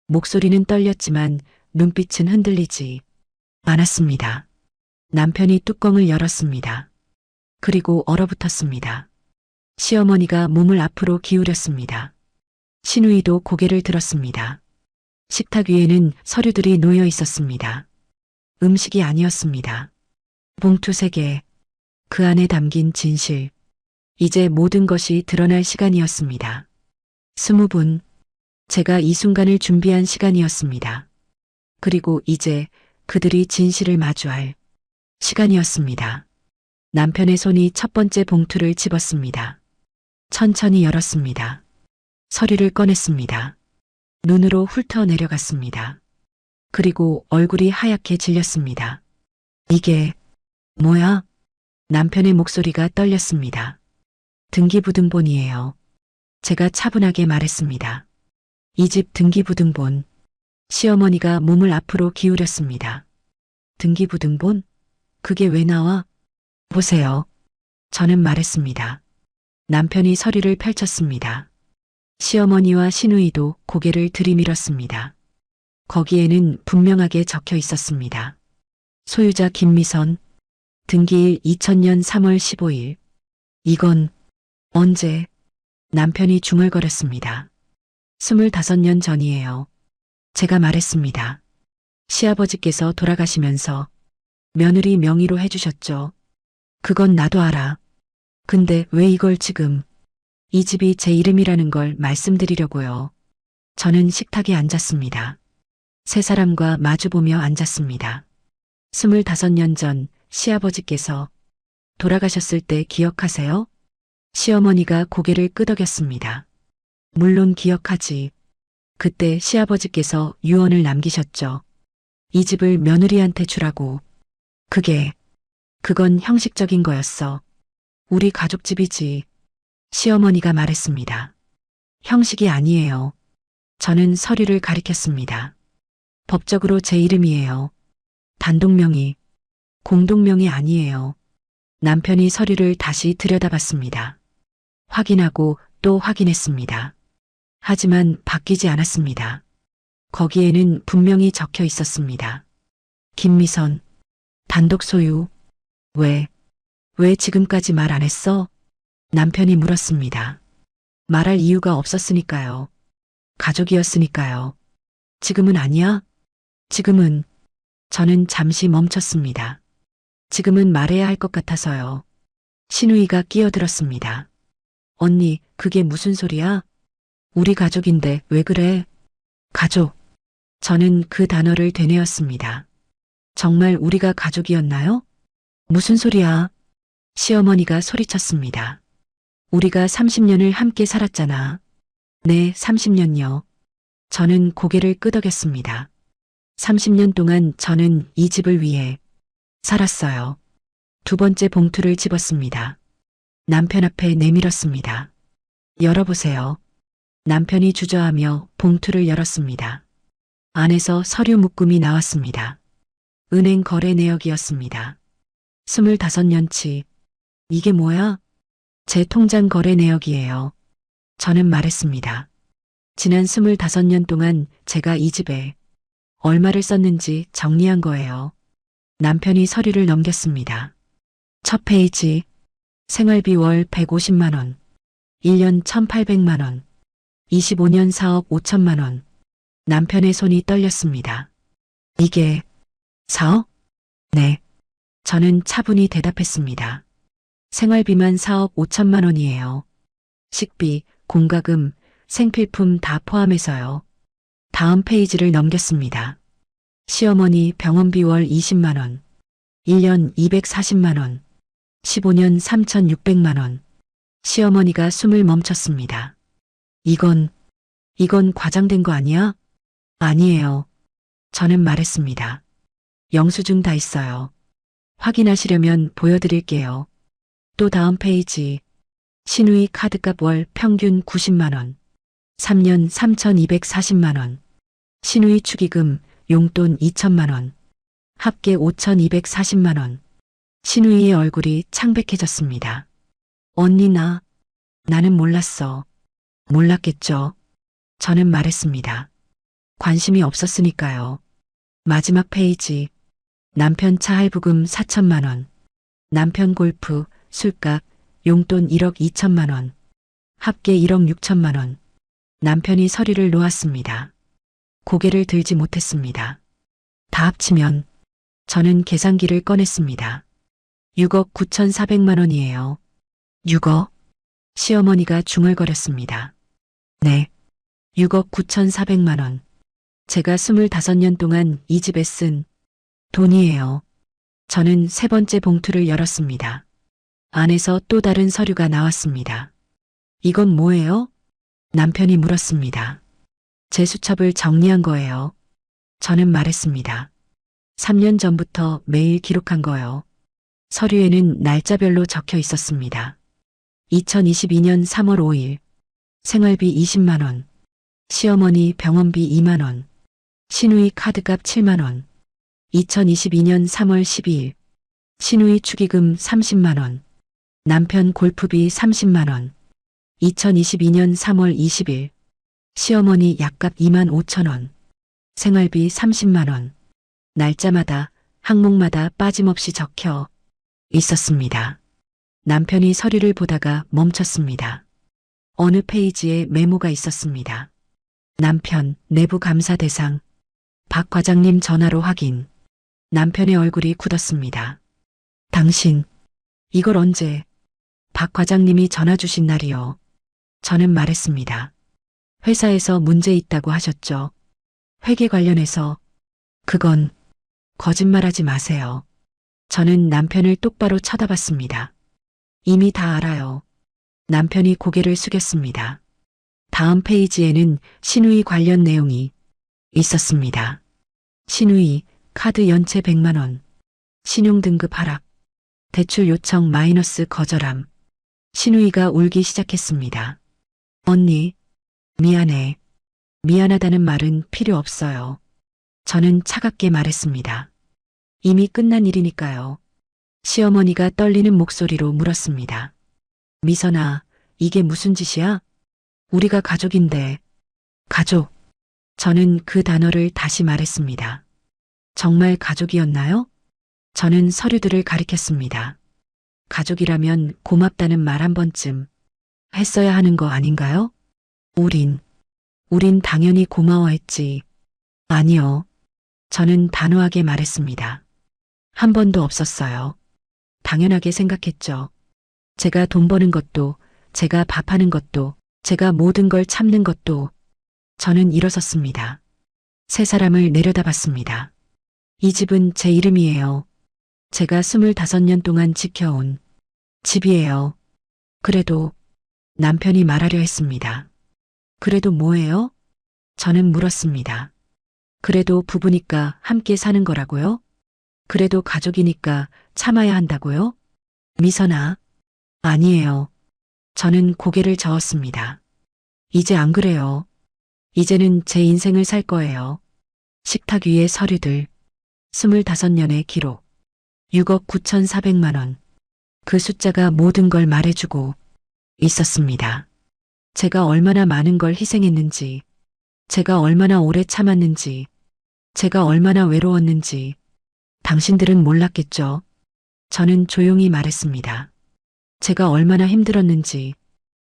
목소리는 떨렸지만 눈빛은 흔들리지 않았습니다. 남편이 뚜껑을 열었습니다. 그리고 얼어붙었습니다. 시어머니가 몸을 앞으로 기울였습니다. 신우이도 고개를 들었습니다. 식탁 위에는 서류들이 놓여 있었습니다. 음식이 아니었습니다. 봉투 3개, 그 안에 담긴 진실. 이제 모든 것이 드러날 시간이었습니다. 20분, 제가 이 순간을 준비한 시간이었습니다. 그리고 이제 그들이 진실을 마주할 시간이었습니다. 남편의 손이 첫 번째 봉투를 집었습니다. 천천히 열었습니다. 서류를 꺼냈습니다. 눈으로 훑어 내려갔습니다. 그리고 얼굴이 하얗게 질렸습니다. 이게 뭐야? 남편의 목소리가 떨렸습니다. 등기부등본이에요. 제가 차분하게 말했습니다. 이 집 등기부등본. 시어머니가 몸을 앞으로 기울였습니다. 등기부등본? 그게 왜 나와? 보세요. 저는 말했습니다. 남편이 서류를 펼쳤습니다. 시어머니와 신우이도 고개를 들이밀었습니다. 거기에는 분명하게 적혀 있었습니다. 소유자 김미선, 등기일 2000년 3월 15일, 이건 언제? 남편이 중얼거렸습니다. 25년 전이에요. 제가 말했습니다. 시아버지께서 돌아가시면서 며느리 명의로 해주셨죠. 그건 나도 알아. 근데 왜 이걸 지금? 이 집이 제 이름이라는 걸 말씀드리려고요. 저는 식탁에 앉았습니다. 세 사람과 마주보며 앉았습니다. 25년 전 시아버지께서 돌아가셨을 때 기억하세요? 시어머니가 고개를 끄덕였습니다. 물론 기억하지. 그때 시아버지께서 유언을 남기셨죠. 이 집을 며느리한테 주라고. 그건 형식적인 거였어. 우리 가족집이지. 시어머니가 말했습니다. 형식이 아니에요. 저는 서류를 가리켰습니다. 법적으로 제 이름이에요. 단독명의, 공동명의 아니에요. 남편이 서류를 다시 들여다봤습니다. 확인하고 또 확인했습니다. 하지만 바뀌지 않았습니다. 거기에는 분명히 적혀 있었습니다. 김미선, 단독 소유. 왜 지금까지 말 안 했어? 남편이 물었습니다. 말할 이유가 없었으니까요. 가족이었으니까요. 지금은 아니야? 지금은 저는 잠시 멈췄습니다. 지금은 말해야 할 것 같아서요. 신우이가 끼어들었습니다. 언니, 그게 무슨 소리야? 우리 가족인데 왜 그래? 가족. 저는 그 단어를 되뇌었습니다. 정말 우리가 가족이었나요? 무슨 소리야? 시어머니가 소리쳤습니다. 우리가 30년을 함께 살았잖아. 네, 30년요. 저는 고개를 끄덕였습니다. 30년 동안 저는 이 집을 위해 살았어요. 두 번째 봉투를 집었습니다. 남편 앞에 내밀었습니다. 열어보세요. 남편이 주저하며 봉투를 열었습니다. 안에서 서류 묶음이 나왔습니다. 은행 거래 내역이었습니다. 25년치. 이게 뭐야? 제 통장 거래 내역이에요. 저는 말했습니다. 지난 25년 동안 제가 이 집에 얼마를 썼는지 정리한 거예요. 남편이 서류를 넘겼습니다. 첫 페이지. 생활비 월 150만 원. 1년 1,800만 원. 25년 사업 5천만 원. 남편의 손이 떨렸습니다. 이게 사업? 네. 저는 차분히 대답했습니다. 생활비만 사업 5천만 원이에요. 식비, 공과금, 생필품 다 포함해서요. 다음 페이지를 넘겼습니다. 시어머니 병원비 월 20만 원. 1년 240만 원. 15년 3,600만 원. 시어머니가 숨을 멈췄습니다. 이건 과장된 거 아니야? 아니에요. 저는 말했습니다. 영수증 다 있어요. 확인하시려면 보여드릴게요. 또 다음 페이지. 신우이 카드값 월 평균 90만 원. 3년 3,240만 원. 신우이 축의금 용돈 2천만 원. 합계 5,240만 원. 신우이의 얼굴이 창백해졌습니다. 언니 나는 몰랐어. 몰랐겠죠. 저는 말했습니다. 관심이 없었으니까요. 마지막 페이지. 남편 차 할부금 4천만 원. 남편 골프, 술값, 용돈 1억 2천만 원. 합계 1억 6천만 원. 남편이 서류를 놓았습니다. 고개를 들지 못했습니다. 다 합치면 저는 계산기를 꺼냈습니다. 6억 9,400만 원이에요. 6억? 시어머니가 중얼거렸습니다. 네. 6억 9,400만 원. 제가 25년 동안 이 집에 쓴 돈이에요. 저는 세 번째 봉투를 열었습니다. 안에서 또 다른 서류가 나왔습니다. 이건 뭐예요? 남편이 물었습니다. 제 수첩을 정리한 거예요. 저는 말했습니다. 3년 전부터 매일 기록한 거요. 서류에는 날짜별로 적혀 있었습니다. 2022년 3월 5일. 생활비 20만 원. 시어머니 병원비 2만 원. 신우이 카드값 7만 원. 2022년 3월 12일. 신우이 축의금 30만 원. 남편 골프비 30만 원. 2022년 3월 20일. 시어머니 약값 2만 5천 원. 생활비 30만 원. 날짜마다 항목마다 빠짐없이 적혀 있었습니다. 남편이 서류를 보다가 멈췄습니다. 어느 페이지에 메모가 있었습니다. 남편, 내부 감사 대상. 박 과장님 전화로 확인. 남편의 얼굴이 굳었습니다. 당신, 이걸 언제? 박 과장님이 전화 주신 날이요. 저는 말했습니다. 회사에서 문제 있다고 하셨죠. 회계 관련해서. 그건 거짓말하지 마세요. 저는 남편을 똑바로 쳐다봤습니다. 이미 다 알아요. 남편이 고개를 숙였습니다. 다음 페이지에는 신우이 관련 내용이 있었습니다. 신우이, 카드 연체 100만 원. 신용등급 하락. 대출 요청 마이너스 거절함. 신우이가 울기 시작했습니다. 언니, 미안해. 미안하다는 말은 필요 없어요. 저는 차갑게 말했습니다. 이미 끝난 일이니까요. 시어머니가 떨리는 목소리로 물었습니다. 미선아, 이게 무슨 짓이야? 우리가 가족인데. 가족. 저는 그 단어를 다시 말했습니다. 정말 가족이었나요? 저는 서류들을 가리켰습니다. 가족이라면 고맙다는 말 한 번쯤 했어야 하는 거 아닌가요? 우린 당연히 고마워했지. 아니요. 저는 단호하게 말했습니다. 한 번도 없었어요. 당연하게 생각했죠. 제가 돈 버는 것도, 제가 밥하는 것도, 제가 모든 걸 참는 것도. 저는 일어섰습니다. 세 사람을 내려다봤습니다. 이 집은 제 이름이에요. 제가 25년 동안 지켜온 집이에요. 그래도 남편이 말하려 했습니다. 그래도 뭐예요? 저는 물었습니다. 그래도 부부니까 함께 사는 거라고요? 그래도 가족이니까 참아야 한다고요? 미선아. 아니에요. 저는 고개를 저었습니다. 이제 안 그래요. 이제는 제 인생을 살 거예요. 식탁 위에 서류들. 25년의 기록. 6억 9,400만 원. 그 숫자가 모든 걸 말해주고 있었습니다. 제가 얼마나 많은 걸 희생했는지, 제가 얼마나 오래 참았는지, 제가 얼마나 외로웠는지 당신들은 몰랐겠죠. 저는 조용히 말했습니다. 제가 얼마나 힘들었는지,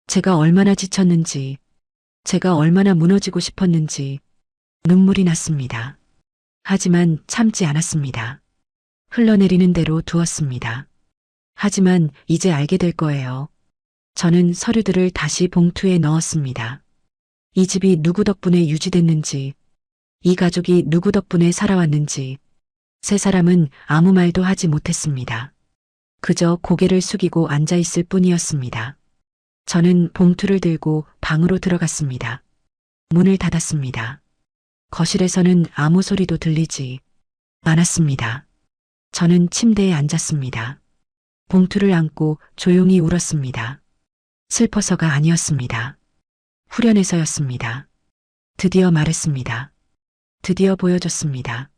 제가 얼마나 지쳤는지, 제가 얼마나 무너지고 싶었는지 눈물이 났습니다. 하지만 참지 않았습니다. 흘러내리는 대로 두었습니다. 하지만 이제 알게 될 거예요. 저는 서류들을 다시 봉투에 넣었습니다. 이 집이 누구 덕분에 유지됐는지, 이 가족이 누구 덕분에 살아왔는지, 세 사람은 아무 말도 하지 못했습니다. 그저 고개를 숙이고 앉아 있을 뿐이었습니다. 저는 봉투를 들고 방으로 들어갔습니다. 문을 닫았습니다. 거실에서는 아무 소리도 들리지 않았습니다. 저는 침대에 앉았습니다. 봉투를 안고 조용히 울었습니다. 슬퍼서가 아니었습니다. 후련해서였습니다. 드디어 말했습니다. 드디어 보여줬습니다.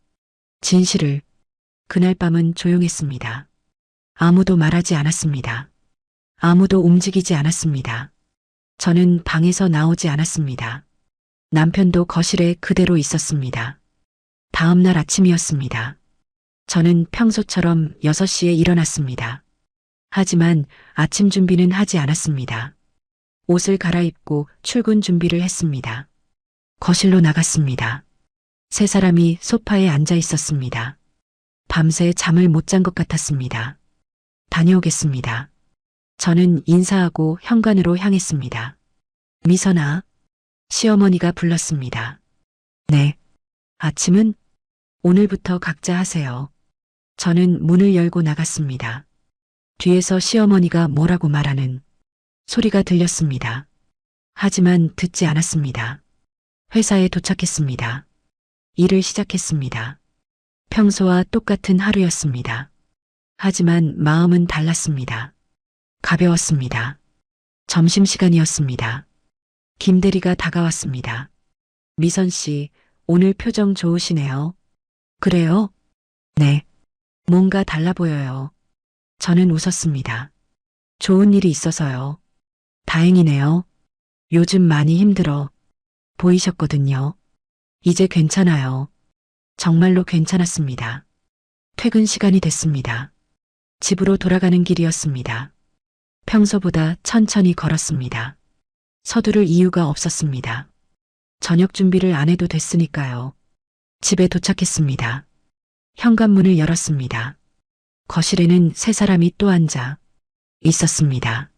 진실을. 그날 밤은 조용했습니다. 아무도 말하지 않았습니다. 아무도 움직이지 않았습니다. 저는 방에서 나오지 않았습니다. 남편도 거실에 그대로 있었습니다. 다음 날 아침이었습니다. 저는 평소처럼 6시에 일어났습니다. 하지만 아침 준비는 하지 않았습니다. 옷을 갈아입고 출근 준비를 했습니다. 거실로 나갔습니다. 세 사람이 소파에 앉아 있었습니다. 밤새 잠을 못 잔 것 같았습니다. 다녀오겠습니다. 저는 인사하고 현관으로 향했습니다. 미선아. 시어머니가 불렀습니다. 네. 아침은? 오늘부터 각자 하세요. 저는 문을 열고 나갔습니다. 뒤에서 시어머니가 뭐라고 말하는 소리가 들렸습니다. 하지만 듣지 않았습니다. 회사에 도착했습니다. 일을 시작했습니다. 평소와 똑같은 하루였습니다. 하지만 마음은 달랐습니다. 가벼웠습니다. 점심시간이었습니다. 김 대리가 다가왔습니다. 미선 씨, 오늘 표정 좋으시네요. 그래요? 네. 뭔가 달라 보여요. 저는 웃었습니다. 좋은 일이 있어서요. 다행이네요. 요즘 많이 힘들어 보이셨거든요. 이제 괜찮아요. 정말로 괜찮았습니다. 퇴근 시간이 됐습니다. 집으로 돌아가는 길이었습니다. 평소보다 천천히 걸었습니다. 서두를 이유가 없었습니다. 저녁 준비를 안 해도 됐으니까요. 집에 도착했습니다. 현관문을 열었습니다. 거실에는 세 사람이 또 앉아 있었습니다.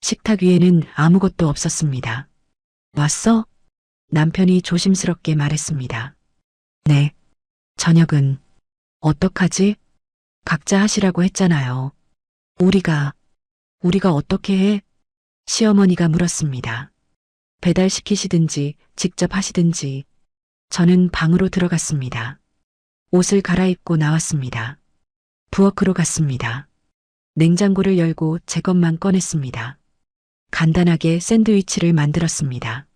식탁 위에는 아무것도 없었습니다. 왔어? 남편이 조심스럽게 말했습니다. 네. 저녁은 어떡하지? 각자 하시라고 했잖아요. 우리가 어떻게 해? 시어머니가 물었습니다. 배달시키시든지 직접 하시든지. 저는 방으로 들어갔습니다. 옷을 갈아입고 나왔습니다. 부엌으로 갔습니다. 냉장고를 열고 제 것만 꺼냈습니다. 간단하게 샌드위치를 만들었습니다.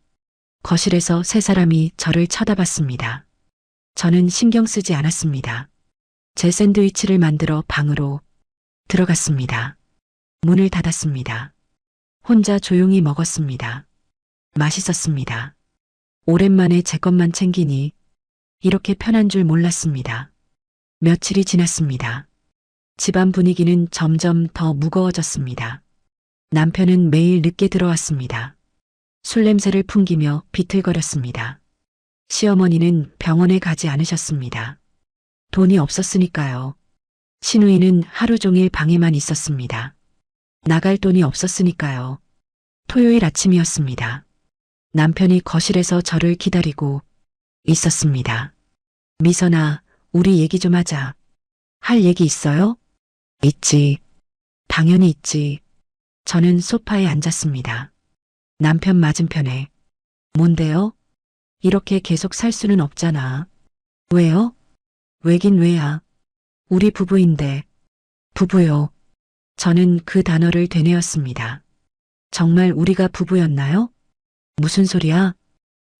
거실에서 세 사람이 저를 쳐다봤습니다. 저는 신경 쓰지 않았습니다. 제 샌드위치를 만들어 방으로 들어갔습니다. 문을 닫았습니다. 혼자 조용히 먹었습니다. 맛있었습니다. 오랜만에 제 것만 챙기니 이렇게 편한 줄 몰랐습니다. 며칠이 지났습니다. 집안 분위기는 점점 더 무거워졌습니다. 남편은 매일 늦게 들어왔습니다. 술 냄새를 풍기며 비틀거렸습니다. 시어머니는 병원에 가지 않으셨습니다. 돈이 없었으니까요. 시누이는 하루 종일 방에만 있었습니다. 나갈 돈이 없었으니까요. 토요일 아침이었습니다. 남편이 거실에서 저를 기다리고 있었습니다. 미선아, 우리 얘기 좀 하자. 할 얘기 있어요? 있지. 당연히 있지. 저는 소파에 앉았습니다. 남편 맞은편에. 뭔데요? 이렇게 계속 살 수는 없잖아. 왜요? 왜긴 왜야. 우리 부부인데. 부부요. 저는 그 단어를 되뇌었습니다. 정말 우리가 부부였나요? 무슨 소리야?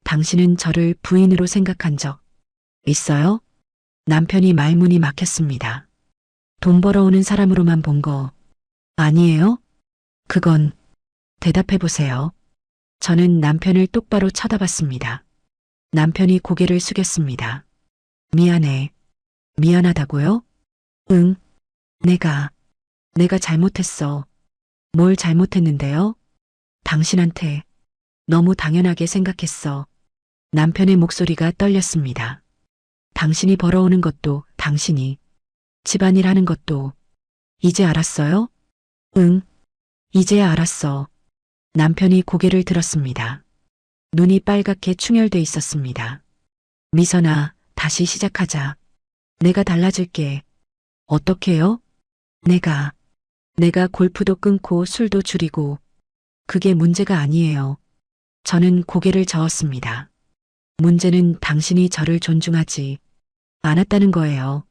당신은 저를 부인으로 생각한 적 있어요? 남편이 말문이 막혔습니다. 돈 벌어오는 사람으로만 본 거 아니에요? 그건 대답해 보세요. 저는 남편을 똑바로 쳐다봤습니다. 남편이 고개를 숙였습니다. 미안해. 미안하다고요? 응. 내가 잘못했어. 뭘 잘못했는데요? 당신한테 너무 당연하게 생각했어. 남편의 목소리가 떨렸습니다. 당신이 벌어오는 것도 당신이 집안일 하는 것도 이제 알았어요? 응. 이제야 알았어. 남편이 고개를 들었습니다. 눈이 빨갛게 충혈돼 있었습니다. 미선아, 다시 시작하자. 내가 달라질게. 어떻게요? 내가 골프도 끊고 술도 줄이고 그게 문제가 아니에요. 저는 고개를 저었습니다. 문제는 당신이 저를 존중하지 않았다는 거예요.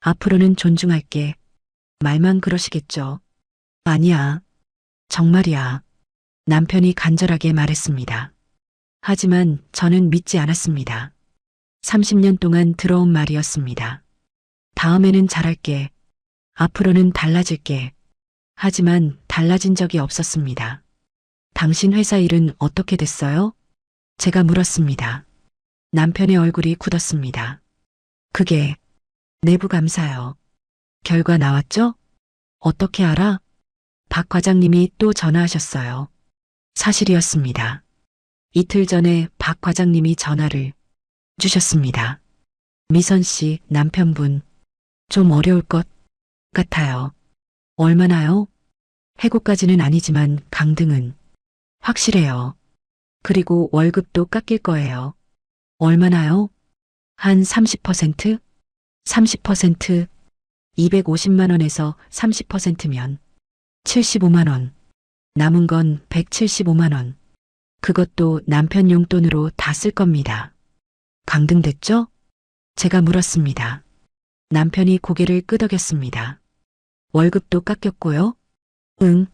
앞으로는 존중할게. 말만 그러시겠죠? 아니야. 정말이야. 남편이 간절하게 말했습니다. 하지만 저는 믿지 않았습니다. 30년 동안 들어온 말이었습니다. 다음에는 잘할게. 앞으로는 달라질게. 하지만 달라진 적이 없었습니다. 당신 회사 일은 어떻게 됐어요? 제가 물었습니다. 남편의 얼굴이 굳었습니다. 그게 내부 감사요. 결과 나왔죠? 어떻게 알아? 박 과장님이 또 전화하셨어요. 사실이었습니다. 이틀 전에 박 과장님이 전화를 주셨습니다. 미선 씨 남편분 좀 어려울 것 같아요. 얼마나요? 해고까지는 아니지만 강등은 확실해요. 그리고 월급도 깎일 거예요. 얼마나요? 한 30%? 30%? 250만 원에서 30%면 75만 원. 남은 건 175만 원. 그것도 남편 용돈으로 다 쓸 겁니다. 강등됐죠? 제가 물었습니다. 남편이 고개를 끄덕였습니다. 월급도 깎였고요? 응.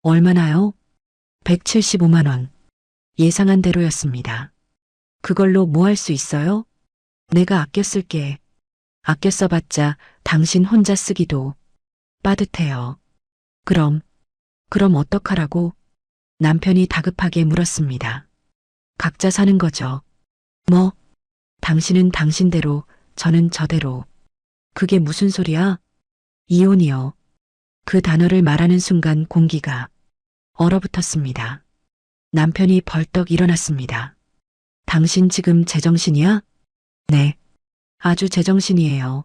얼마나요? 175만 원. 예상한 대로였습니다. 그걸로 뭐 할 수 있어요? 내가 아껴 쓸게. 아껴 써봤자 당신 혼자 쓰기도 빠듯해요. 그럼 어떡하라고? 남편이 다급하게 물었습니다. 각자 사는 거죠. 뭐? 당신은 당신대로, 저는 저대로. 그게 무슨 소리야? 이혼이요. 그 단어를 말하는 순간 공기가 얼어붙었습니다. 남편이 벌떡 일어났습니다. 당신 지금 제정신이야? 네. 아주 제정신이에요.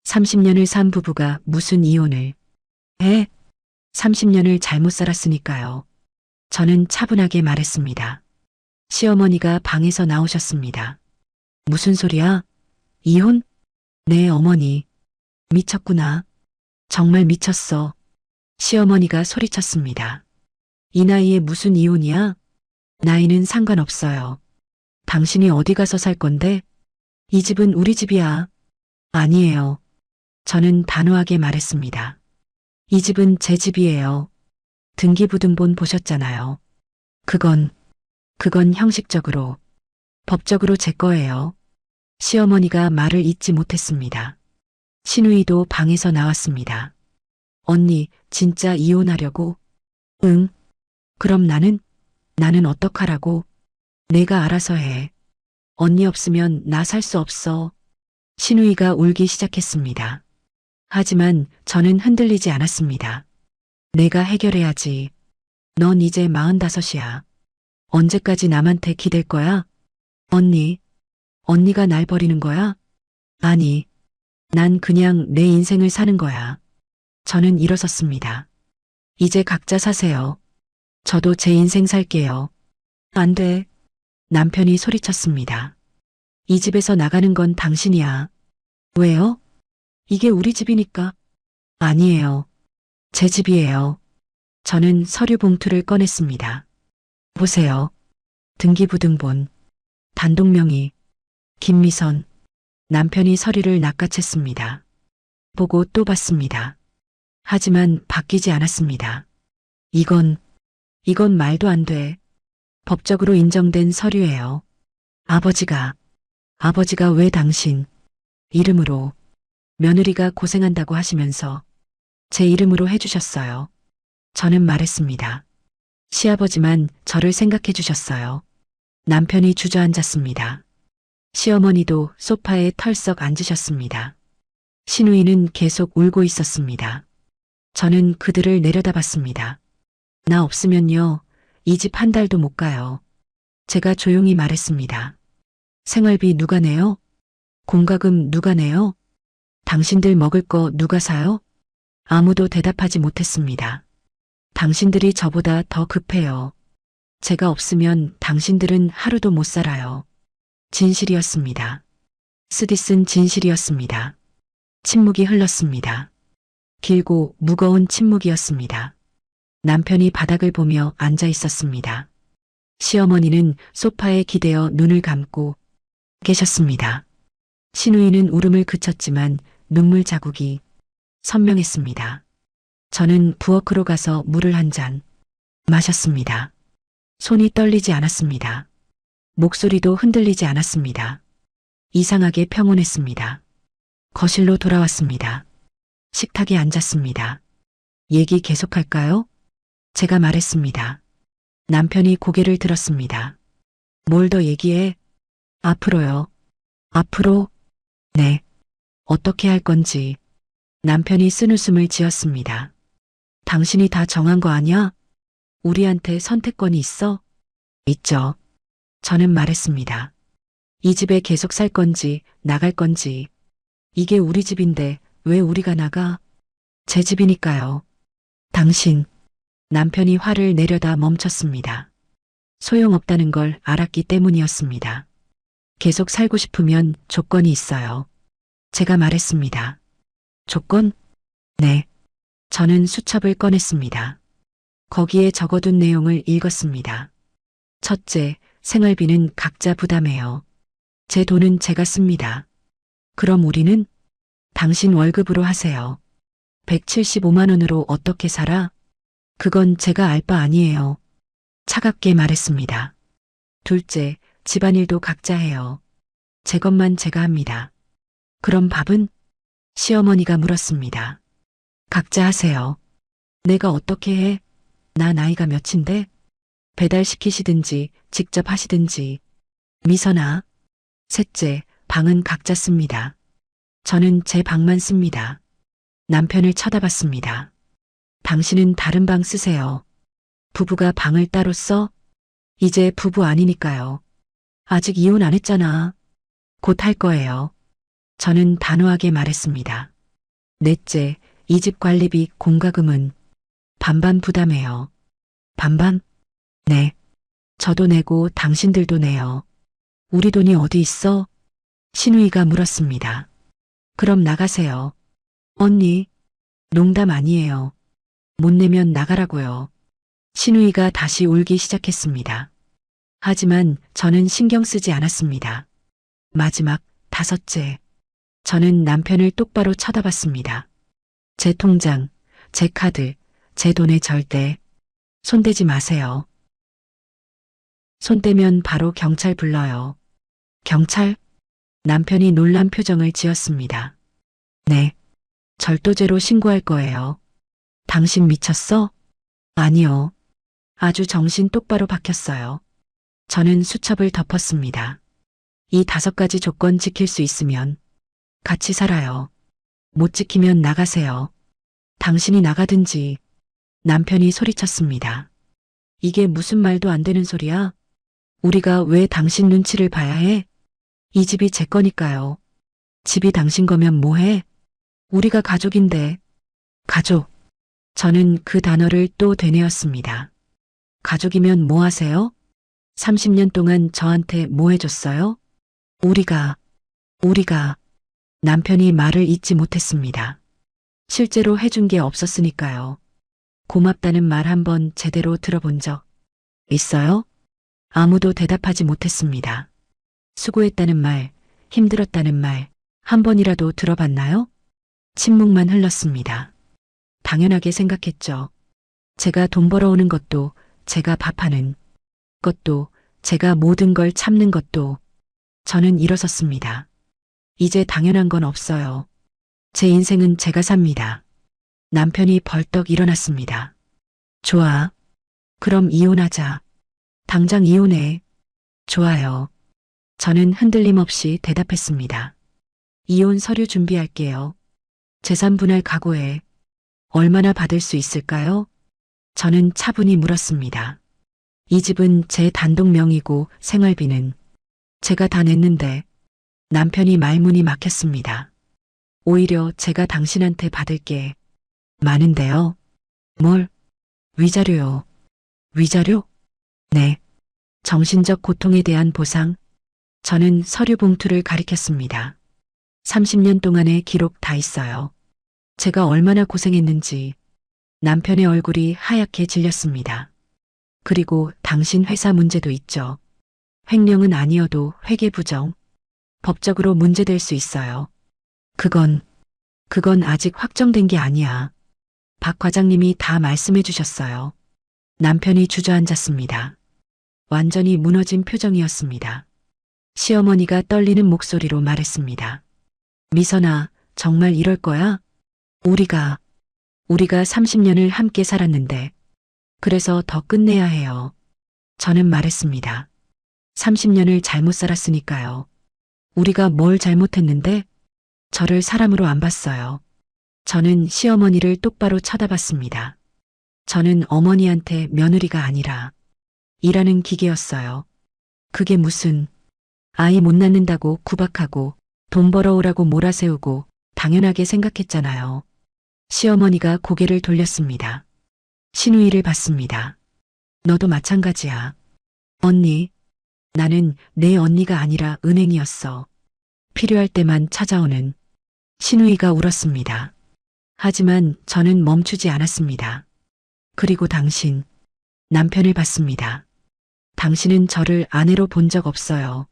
30년을 산 부부가 무슨 이혼을 해? 30년을 잘못 살았으니까요. 저는 차분하게 말했습니다. 시어머니가 방에서 나오셨습니다. 무슨 소리야? 이혼? 네, 어머니. 미쳤구나. 정말 미쳤어. 시어머니가 소리쳤습니다. 이 나이에 무슨 이혼이야? 나이는 상관없어요. 당신이 어디 가서 살 건데? 이 집은 우리 집이야. 아니에요. 저는 단호하게 말했습니다. 이 집은 제 집이에요. 등기부등본 보셨잖아요. 그건 형식적으로, 법적으로 제 거예요. 시어머니가 말을 잇지 못했습니다. 신우이도 방에서 나왔습니다. 언니, 진짜 이혼하려고? 응. 그럼 나는 어떡하라고? 내가 알아서 해. 언니 없으면 나 살 수 없어. 신우이가 울기 시작했습니다. 하지만 저는 흔들리지 않았습니다. 내가 해결해야지. 넌 이제 45이야. 언제까지 남한테 기댈 거야? 언니가 날 버리는 거야? 아니, 난 그냥 내 인생을 사는 거야. 저는 일어섰습니다. 이제 각자 사세요. 저도 제 인생 살게요. 안 돼. 남편이 소리쳤습니다. 이 집에서 나가는 건 당신이야. 왜요? 이게 우리 집이니까. 아니에요. 제 집이에요. 저는 서류 봉투를 꺼냈습니다. 보세요. 등기부등본, 단독명의, 김미선. 남편이 서류를 낚아챘습니다. 보고 또 봤습니다. 하지만 바뀌지 않았습니다. 이건 말도 안 돼. 법적으로 인정된 서류예요. 아버지가 왜 당신 이름으로 며느리가 고생한다고 하시면서 제 이름으로 해주셨어요. 저는 말했습니다. 시아버지만 저를 생각해 주셨어요. 남편이 주저앉았습니다. 시어머니도 소파에 털썩 앉으셨습니다. 신우이는 계속 울고 있었습니다. 저는 그들을 내려다봤습니다. 나 없으면요, 이 집 한 달도 못 가요. 제가 조용히 말했습니다. 생활비 누가 내요? 공과금 누가 내요? 당신들 먹을 거 누가 사요? 아무도 대답하지 못했습니다. 당신들이 저보다 더 급해요. 제가 없으면 당신들은 하루도 못 살아요. 진실이었습니다. 쓰디 쓴 진실이었습니다. 침묵이 흘렀습니다. 길고 무거운 침묵이었습니다. 남편이 바닥을 보며 앉아 있었습니다. 시어머니는 소파에 기대어 눈을 감고 계셨습니다. 신우이는 울음을 그쳤지만 눈물 자국이 선명했습니다. 저는 부엌으로 가서 물을 한 잔 마셨습니다. 손이 떨리지 않았습니다. 목소리도 흔들리지 않았습니다. 이상하게 평온했습니다. 거실로 돌아왔습니다. 식탁에 앉았습니다. 얘기 계속할까요? 제가 말했습니다. 남편이 고개를 들었습니다. 뭘 더 얘기해? 앞으로요. 앞으로? 네. 어떻게 할 건지. 남편이 쓴웃음을 지었습니다. 당신이 다 정한 거 아니야? 우리한테 선택권이 있어? 있죠. 저는 말했습니다. 이 집에 계속 살 건지 나갈 건지. 이게 우리 집인데 왜 우리가 나가? 제 집이니까요. 당신. 남편이 화를 내려다 멈췄습니다. 소용없다는 걸 알았기 때문이었습니다. 계속 살고 싶으면 조건이 있어요. 제가 말했습니다. 조건? 네. 저는 수첩을 꺼냈습니다. 거기에 적어둔 내용을 읽었습니다. 첫째, 생활비는 각자 부담해요. 제 돈은 제가 씁니다. 그럼 우리는? 당신 월급으로 하세요. 175만 원으로 어떻게 살아? 그건 제가 알 바 아니에요. 차갑게 말했습니다. 둘째, 집안일도 각자 해요. 제 것만 제가 합니다. 그럼 밥은? 시어머니가 물었습니다. 각자 하세요. 내가 어떻게 해? 나 나이가 몇인데? 배달시키시든지 직접 하시든지. 미선아. 셋째, 방은 각자 씁니다. 저는 제 방만 씁니다. 남편을 쳐다봤습니다. 당신은 다른 방 쓰세요. 부부가 방을 따로 써? 이제 부부 아니니까요. 아직 이혼 안 했잖아. 곧 할 거예요. 저는 단호하게 말했습니다. 넷째, 이 집 관리비 공과금은 반반 부담해요. 반반? 네. 저도 내고 당신들도 내요. 우리 돈이 어디 있어? 신우이가 물었습니다. 그럼 나가세요. 언니, 농담 아니에요. 못 내면 나가라고요. 신우이가 다시 울기 시작했습니다. 하지만 저는 신경 쓰지 않았습니다. 마지막 다섯째. 저는 남편을 똑바로 쳐다봤습니다. 제 통장, 제 카드, 제 돈에 절대 손대지 마세요. 손 떼면 바로 경찰 불러요. 경찰? 남편이 놀란 표정을 지었습니다. 네. 절도죄로 신고할 거예요. 당신 미쳤어? 아니요. 아주 정신 똑바로 박혔어요. 저는 수첩을 덮었습니다. 이 5가지 조건 지킬 수 있으면 같이 살아요. 못 지키면 나가세요. 당신이 나가든지. 남편이 소리쳤습니다. 이게 무슨 말도 안 되는 소리야? 우리가 왜 당신 눈치를 봐야 해? 이 집이 제 거니까요. 집이 당신 거면 뭐해? 우리가 가족인데. 가족. 저는 그 단어를 또 되뇌었습니다. 가족이면 뭐 하세요? 30년 동안 저한테 뭐 해줬어요? 우리가. 남편이 말을 잇지 못했습니다. 실제로 해준 게 없었으니까요. 고맙다는 말 한번 제대로 들어본 적 있어요? 아무도 대답하지 못했습니다. 수고했다는 말, 힘들었다는 말, 한 번이라도 들어봤나요? 침묵만 흘렀습니다. 당연하게 생각했죠. 제가 돈 벌어오는 것도, 제가 밥하는 것도, 제가 모든 걸 참는 것도. 저는 일어섰습니다. 이제 당연한 건 없어요. 제 인생은 제가 삽니다. 남편이 벌떡 일어났습니다. 좋아. 그럼 이혼하자. 당장 이혼해. 좋아요. 저는 흔들림 없이 대답했습니다. 이혼 서류 준비할게요. 재산 분할 각오해. 얼마나 받을 수 있을까요? 저는 차분히 물었습니다. 이 집은 제 단독 명의고 생활비는 제가 다 냈는데. 남편이 말문이 막혔습니다. 오히려 제가 당신한테 받을 게 많은데요. 뭘? 위자료요. 위자료? 네. 정신적 고통에 대한 보상. 저는 서류 봉투를 가리켰습니다. 30년 동안의 기록 다 있어요. 제가 얼마나 고생했는지. 남편의 얼굴이 하얗게 질렸습니다. 그리고 당신 회사 문제도 있죠. 횡령은 아니어도 회계부정. 법적으로 문제될 수 있어요. 그건 아직 확정된 게 아니야. 박 과장님이 다 말씀해 주셨어요. 남편이 주저앉았습니다. 완전히 무너진 표정이었습니다. 시어머니가 떨리는 목소리로 말했습니다. 미선아, 정말 이럴 거야? 우리가 30년을 함께 살았는데. 그래서 더 끝내야 해요. 저는 말했습니다. 30년을 잘못 살았으니까요. 우리가 뭘 잘못했는데? 저를 사람으로 안 봤어요. 저는 시어머니를 똑바로 쳐다봤습니다. 저는 어머니한테 며느리가 아니라 일하는 기계였어요. 그게 무슨 아이 못 낳는다고 구박하고 돈 벌어오라고 몰아세우고 당연하게 생각했잖아요. 시어머니가 고개를 돌렸습니다. 신우이를 봤습니다. 너도 마찬가지야. 언니, 나는 내 언니가 아니라 은행이었어. 필요할 때만 찾아오는. 신우이가 울었습니다. 하지만 저는 멈추지 않았습니다. 그리고 당신, 남편을 봤습니다. 당신은 저를 아내로 본 적 없어요.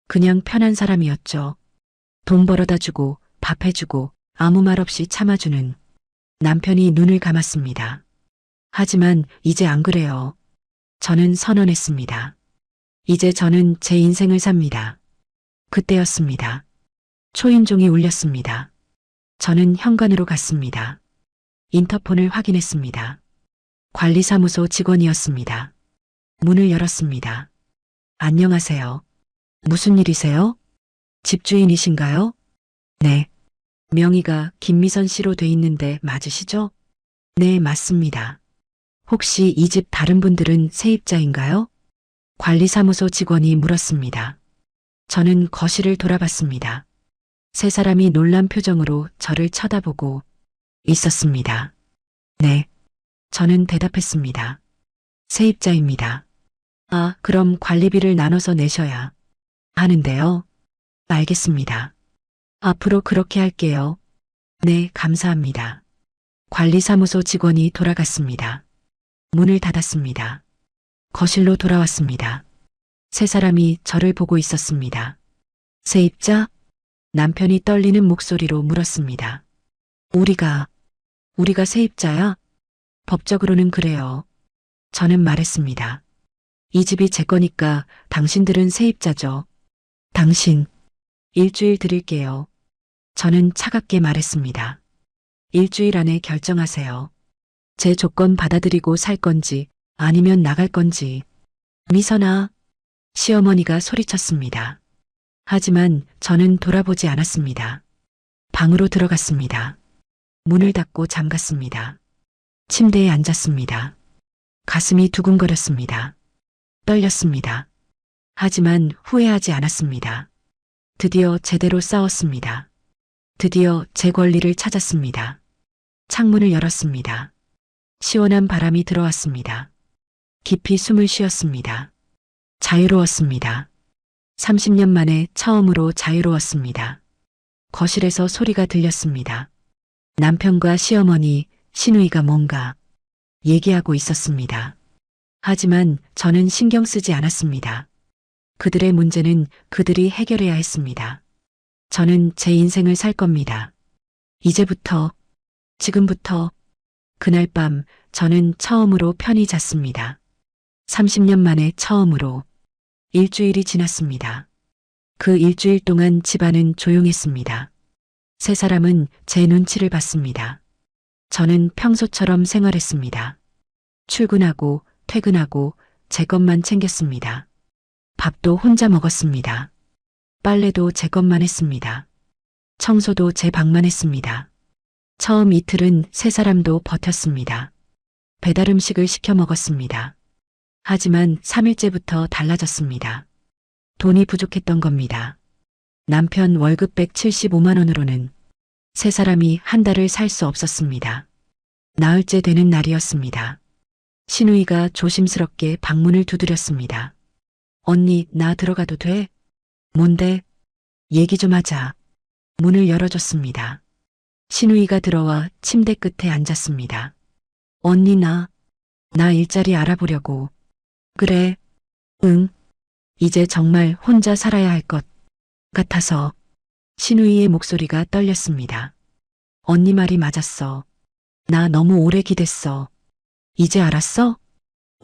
그냥 편한 사람이었죠. 돈 벌어다 주고 밥 해주고 아무 말 없이 참아주는. 남편이 눈을 감았습니다. 하지만 이제 안 그래요. 저는 선언했습니다. 이제 저는 제 인생을 삽니다. 그때였습니다. 초인종이 울렸습니다. 저는 현관으로 갔습니다. 인터폰을 확인했습니다. 관리사무소 직원이었습니다. 문을 열었습니다. 안녕하세요. 무슨 일이세요? 집주인이신가요? 네. 명의가 김미선 씨로 돼 있는데 맞으시죠? 네, 맞습니다. 혹시 이 집 다른 분들은 세입자인가요? 관리사무소 직원이 물었습니다. 저는 거실을 돌아봤습니다. 세 사람이 놀란 표정으로 저를 쳐다보고 있었습니다. 네, 저는 대답했습니다. 세입자입니다. 아, 그럼 관리비를 나눠서 내셔야 하는데요. 알겠습니다. 앞으로 그렇게 할게요. 네, 감사합니다. 관리사무소 직원이 돌아갔습니다. 문을 닫았습니다. 거실로 돌아왔습니다. 세 사람이 저를 보고 있었습니다. 세입자? 남편이 떨리는 목소리로 물었습니다. 우리가 세입자야? 법적으로는 그래요. 저는 말했습니다. 이 집이 제 거니까 당신들은 세입자죠. 당신, 일주일 드릴게요. 저는 차갑게 말했습니다. 일주일 안에 결정하세요. 제 조건 받아들이고 살 건지 아니면 나갈 건지. 미선아, 시어머니가 소리쳤습니다. 하지만 저는 돌아보지 않았습니다. 방으로 들어갔습니다. 문을 닫고 잠갔습니다. 침대에 앉았습니다. 가슴이 두근거렸습니다. 떨렸습니다. 하지만 후회하지 않았습니다. 드디어 제대로 싸웠습니다. 드디어 제 권리를 찾았습니다. 창문을 열었습니다. 시원한 바람이 들어왔습니다. 깊이 숨을 쉬었습니다. 자유로웠습니다. 30년 만에 처음으로 자유로웠습니다. 거실에서 소리가 들렸습니다. 남편과 시어머니, 시누이가 뭔가 얘기하고 있었습니다. 하지만 저는 신경 쓰지 않았습니다. 그들의 문제는 그들이 해결해야 했습니다. 저는 제 인생을 살 겁니다. 이제부터, 지금부터. 그날 밤 저는 처음으로 편히 잤습니다. 30년 만에 처음으로. 일주일이 지났습니다. 그 일주일 동안 집안은 조용했습니다. 세 사람은 제 눈치를 봤습니다. 저는 평소처럼 생활했습니다. 출근하고 퇴근하고 제 것만 챙겼습니다. 밥도 혼자 먹었습니다. 빨래도 제 것만 했습니다. 청소도 제 방만 했습니다. 처음 이틀은 세 사람도 버텼습니다. 배달 음식을 시켜 먹었습니다. 하지만 3일째부터 달라졌습니다. 돈이 부족했던 겁니다. 남편 월급 175만 원으로는 세 사람이 한 달을 살 수 없었습니다. 나흘째 되는 날이었습니다. 시누이가 조심스럽게 방문을 두드렸습니다. 언니, 나 들어가도 돼? 뭔데? 얘기 좀 하자. 문을 열어줬습니다. 시누이가 들어와 침대 끝에 앉았습니다. 언니, 나 일자리 알아보려고. 그래, 응. 이제 정말 혼자 살아야 할 것 같아서. 시누이의 목소리가 떨렸습니다. 언니 말이 맞았어. 나 너무 오래 기댔어. 이제 알았어?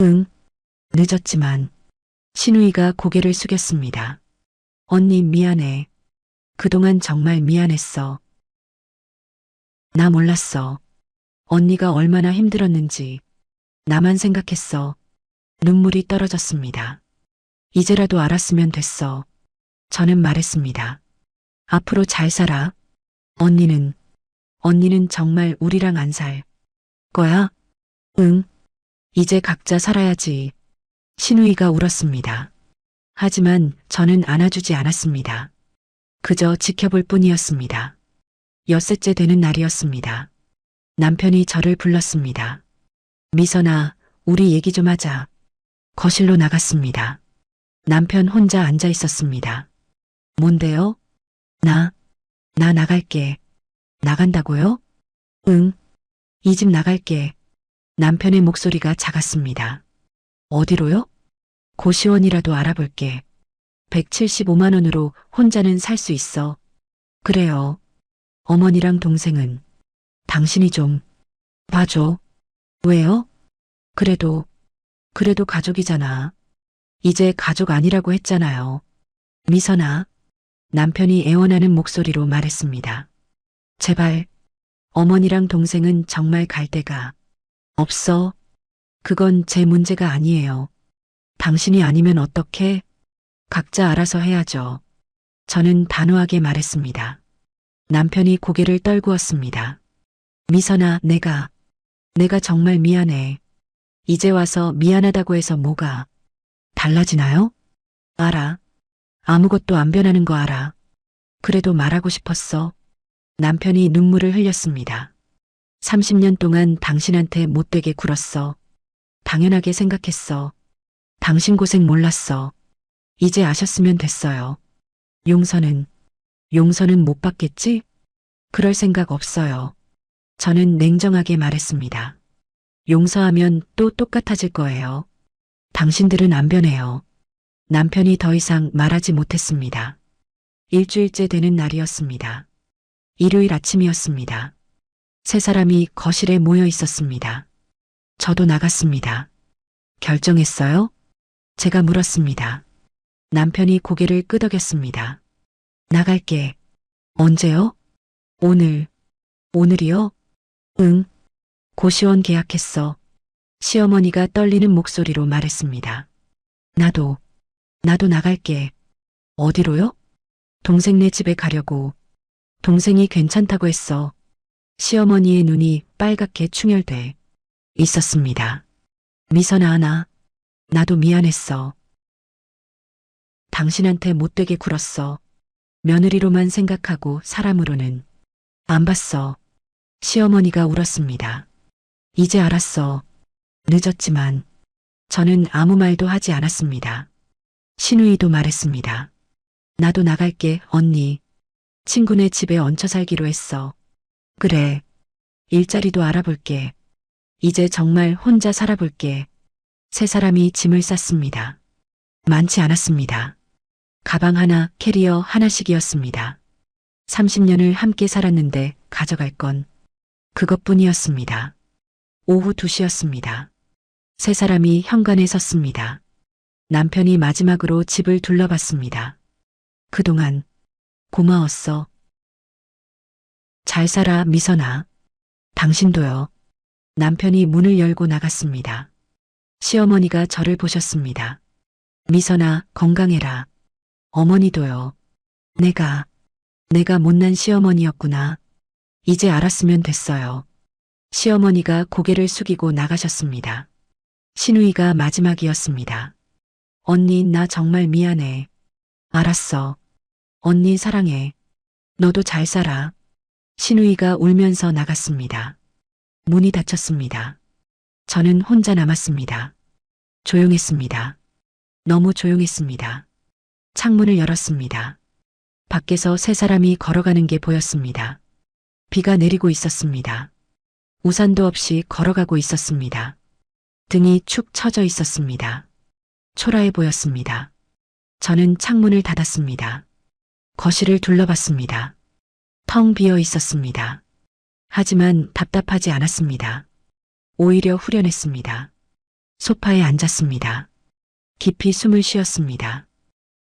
응. 늦었지만. 시누이가 고개를 숙였습니다. 언니 미안해. 그동안 정말 미안했어. 나 몰랐어. 언니가 얼마나 힘들었는지. 나만 생각했어. 눈물이 떨어졌습니다. 이제라도 알았으면 됐어. 저는 말했습니다. 앞으로 잘 살아. 언니는 정말 우리랑 안 살 거야? 응. 이제 각자 살아야지. 시누이가 울었습니다. 하지만 저는 안아주지 않았습니다. 그저 지켜볼 뿐이었습니다. 엿새째 되는 날이었습니다. 남편이 저를 불렀습니다. 미선아, 우리 얘기 좀 하자. 거실로 나갔습니다. 남편 혼자 앉아 있었습니다. 뭔데요? 나 나갈게. 나간다고요? 응. 이 집 나갈게. 남편의 목소리가 작았습니다. 어디로요? 고시원이라도 알아볼게. 175만 원으로 혼자는 살 수 있어. 그래요. 어머니랑 동생은 당신이 좀 봐줘. 왜요? 그래도 가족이잖아. 이제 가족 아니라고 했잖아요. 미선아, 남편이 애원하는 목소리로 말했습니다. 제발, 어머니랑 동생은 정말 갈 데가 없어. 그건 제 문제가 아니에요. 당신이 아니면 어떡해? 각자 알아서 해야죠. 저는 단호하게 말했습니다. 남편이 고개를 떨구었습니다. 미선아, 내가 내가 정말 미안해. 이제 와서 미안하다고 해서 뭐가 달라지나요? 알아. 아무것도 안 변하는 거 알아. 그래도 말하고 싶었어. 남편이 눈물을 흘렸습니다. 30년 동안 당신한테 못되게 굴었어. 당연하게 생각했어. 당신 고생 몰랐어. 이제 아셨으면 됐어요. 용서는 못 받겠지? 그럴 생각 없어요. 저는 냉정하게 말했습니다. 용서하면 또 똑같아질 거예요. 당신들은 안 변해요. 남편이 더 이상 말하지 못했습니다. 일주일째 되는 날이었습니다. 일요일 아침이었습니다. 세 사람이 거실에 모여 있었습니다. 저도 나갔습니다. 결정했어요? 제가 물었습니다. 남편이 고개를 끄덕였습니다. 나갈게. 언제요? 오늘이요? 응. 고시원 계약했어. 시어머니가 떨리는 목소리로 말했습니다. 나도 나갈게. 어디로요? 동생네 집에 가려고. 동생이 괜찮다고 했어. 시어머니의 눈이 빨갛게 충혈돼 있었습니다. 미선아, 나도 미안했어. 당신한테 못되게 굴었어. 며느리로만 생각하고 사람으로는 안 봤어. 시어머니가 울었습니다. 이제 알았어. 늦었지만 저는 아무 말도 하지 않았습니다. 신우이도 말했습니다. 나도 나갈게, 언니. 친구네 집에 얹혀 살기로 했어. 그래. 일자리도 알아볼게. 이제 정말 혼자 살아볼게. 세 사람이 짐을 쌌습니다. 많지 않았습니다. 가방 하나, 캐리어 하나씩이었습니다. 30년을 함께 살았는데 가져갈 건 그것뿐이었습니다. 오후 2시였습니다. 세 사람이 현관에 섰습니다. 남편이 마지막으로 집을 둘러봤습니다. 그동안 고마웠어. 잘 살아, 미선아. 당신도요. 남편이 문을 열고 나갔습니다. 시어머니가 저를 보셨습니다. 미선아, 건강해라. 어머니도요. 내가 못난 시어머니였구나. 이제 알았으면 됐어요. 시어머니가 고개를 숙이고 나가셨습니다. 신우이가 마지막이었습니다. 언니, 나 정말 미안해. 알았어. 언니 사랑해. 너도 잘 살아. 신우이가 울면서 나갔습니다. 문이 닫혔습니다. 저는 혼자 남았습니다. 조용했습니다. 너무 조용했습니다. 창문을 열었습니다. 밖에서 세 사람이 걸어가는 게 보였습니다. 비가 내리고 있었습니다. 우산도 없이 걸어가고 있었습니다. 등이 축 처져 있었습니다. 초라해 보였습니다. 저는 창문을 닫았습니다. 거실을 둘러봤습니다. 텅 비어 있었습니다. 하지만 답답하지 않았습니다. 오히려 후련했습니다. 소파에 앉았습니다. 깊이 숨을 쉬었습니다.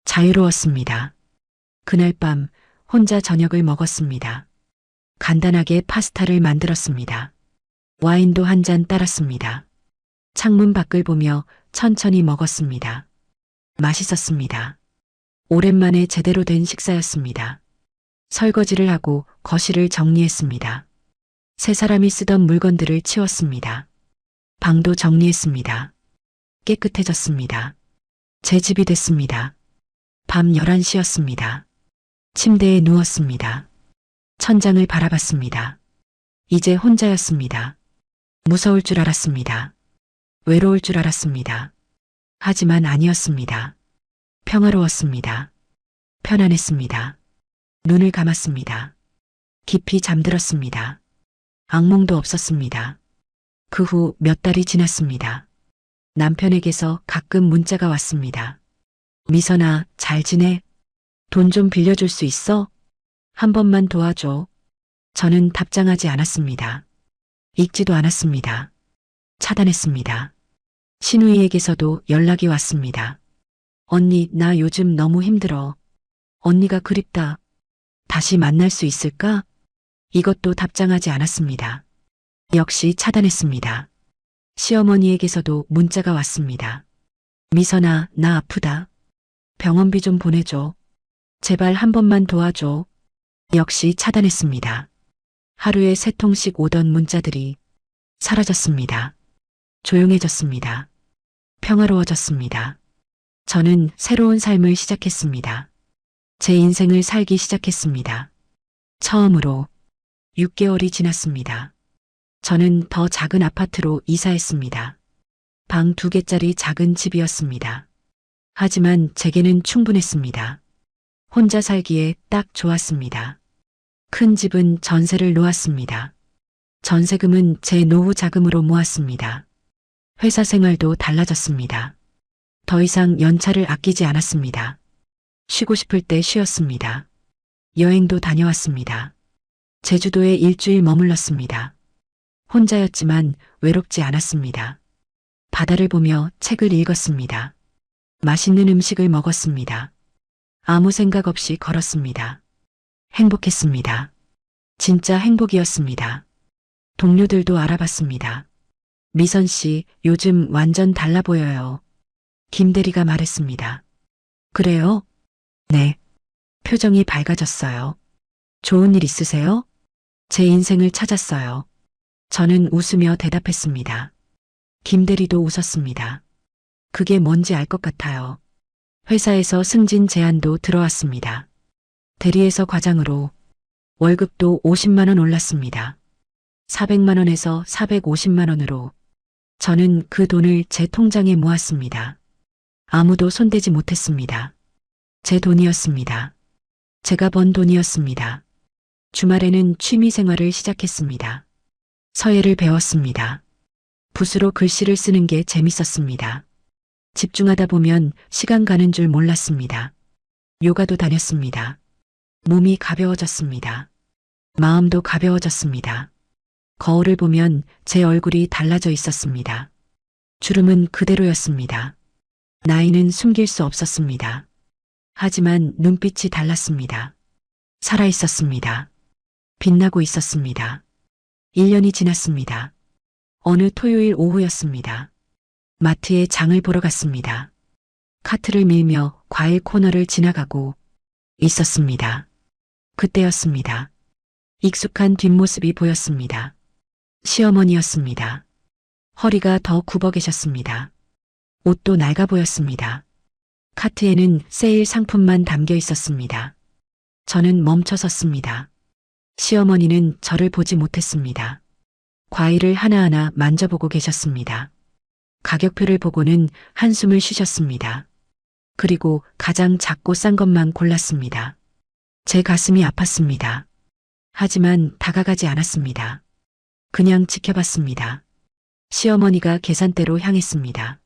자유로웠습니다. 그날 밤 혼자 저녁을 먹었습니다. 간단하게 파스타를 만들었습니다. 와인도 한 잔 따랐습니다. 창문 밖을 보며 천천히 먹었습니다. 맛있었습니다. 오랜만에 제대로 된 식사였습니다. 설거지를 하고 거실을 정리했습니다. 세 사람이 쓰던 물건들을 치웠습니다. 방도 정리했습니다. 깨끗해졌습니다. 제 집이 됐습니다. 밤 11시였습니다. 침대에 누웠습니다. 천장을 바라봤습니다. 이제 혼자였습니다. 무서울 줄 알았습니다. 외로울 줄 알았습니다. 하지만 아니었습니다. 평화로웠습니다. 편안했습니다. 눈을 감았습니다. 깊이 잠들었습니다. 악몽도 없었습니다. 그 후 몇 달이 지났습니다. 남편에게서 가끔 문자가 왔습니다. 미선아, 잘 지내? 돈 좀 빌려줄 수 있어? 한 번만 도와줘. 저는 답장하지 않았습니다. 읽지도 않았습니다. 차단했습니다. 신우이에게서도 연락이 왔습니다. 언니, 나 요즘 너무 힘들어. 언니가 그립다. 다시 만날 수 있을까? 이것도 답장하지 않았습니다. 역시 차단했습니다. 시어머니에게서도 문자가 왔습니다. 미선아, 나 아프다. 병원비 좀 보내줘. 제발 한 번만 도와줘. 역시 차단했습니다. 하루에 3통씩 오던 문자들이 사라졌습니다. 조용해졌습니다. 평화로워졌습니다. 저는 새로운 삶을 시작했습니다. 제 인생을 살기 시작했습니다. 처음으로 6개월이 지났습니다. 저는 더 작은 아파트로 이사했습니다. 방 2개짜리 작은 집이었습니다. 하지만 제게는 충분했습니다. 혼자 살기에 딱 좋았습니다. 큰 집은 전세를 놓았습니다. 전세금은 제 노후 자금으로 모았습니다. 회사 생활도 달라졌습니다. 더 이상 연차를 아끼지 않았습니다. 쉬고 싶을 때 쉬었습니다. 여행도 다녀왔습니다. 제주도에 일주일 머물렀습니다. 혼자였지만 외롭지 않았습니다. 바다를 보며 책을 읽었습니다. 맛있는 음식을 먹었습니다. 아무 생각 없이 걸었습니다. 행복했습니다. 진짜 행복이었습니다. 동료들도 알아봤습니다. 미선 씨, 요즘 완전 달라 보여요. 김 대리가 말했습니다. 그래요? 네. 표정이 밝아졌어요. 좋은 일 있으세요? 제 인생을 찾았어요. 저는 웃으며 대답했습니다. 김 대리도 웃었습니다. 그게 뭔지 알 것 같아요. 회사에서 승진 제안도 들어왔습니다. 대리에서 과장으로 월급도 50만 원 올랐습니다. 400만 원에서 450만 원으로 저는 그 돈을 제 통장에 모았습니다. 아무도 손대지 못했습니다. 제 돈이었습니다. 제가 번 돈이었습니다. 주말에는 취미 생활을 시작했습니다. 서예를 배웠습니다. 붓으로 글씨를 쓰는 게 재밌었습니다. 집중하다 보면 시간 가는 줄 몰랐습니다. 요가도 다녔습니다. 몸이 가벼워졌습니다. 마음도 가벼워졌습니다. 거울을 보면 제 얼굴이 달라져 있었습니다. 주름은 그대로였습니다. 나이는 숨길 수 없었습니다. 하지만 눈빛이 달랐습니다. 살아있었습니다. 빛나고 있었습니다. 1년이 지났습니다. 어느 토요일 오후였습니다. 마트에 장을 보러 갔습니다. 카트를 밀며 과일 코너를 지나가고 있었습니다. 그때였습니다. 익숙한 뒷모습이 보였습니다. 시어머니였습니다. 허리가 더 굽어 계셨습니다. 옷도 낡아 보였습니다. 카트에는 세일 상품만 담겨 있었습니다. 저는 멈춰 섰습니다. 시어머니는 저를 보지 못했습니다. 과일을 하나하나 만져보고 계셨습니다. 가격표를 보고는 한숨을 쉬셨습니다. 그리고 가장 작고 싼 것만 골랐습니다. 제 가슴이 아팠습니다. 하지만 다가가지 않았습니다. 그냥 지켜봤습니다. 시어머니가 계산대로 향했습니다.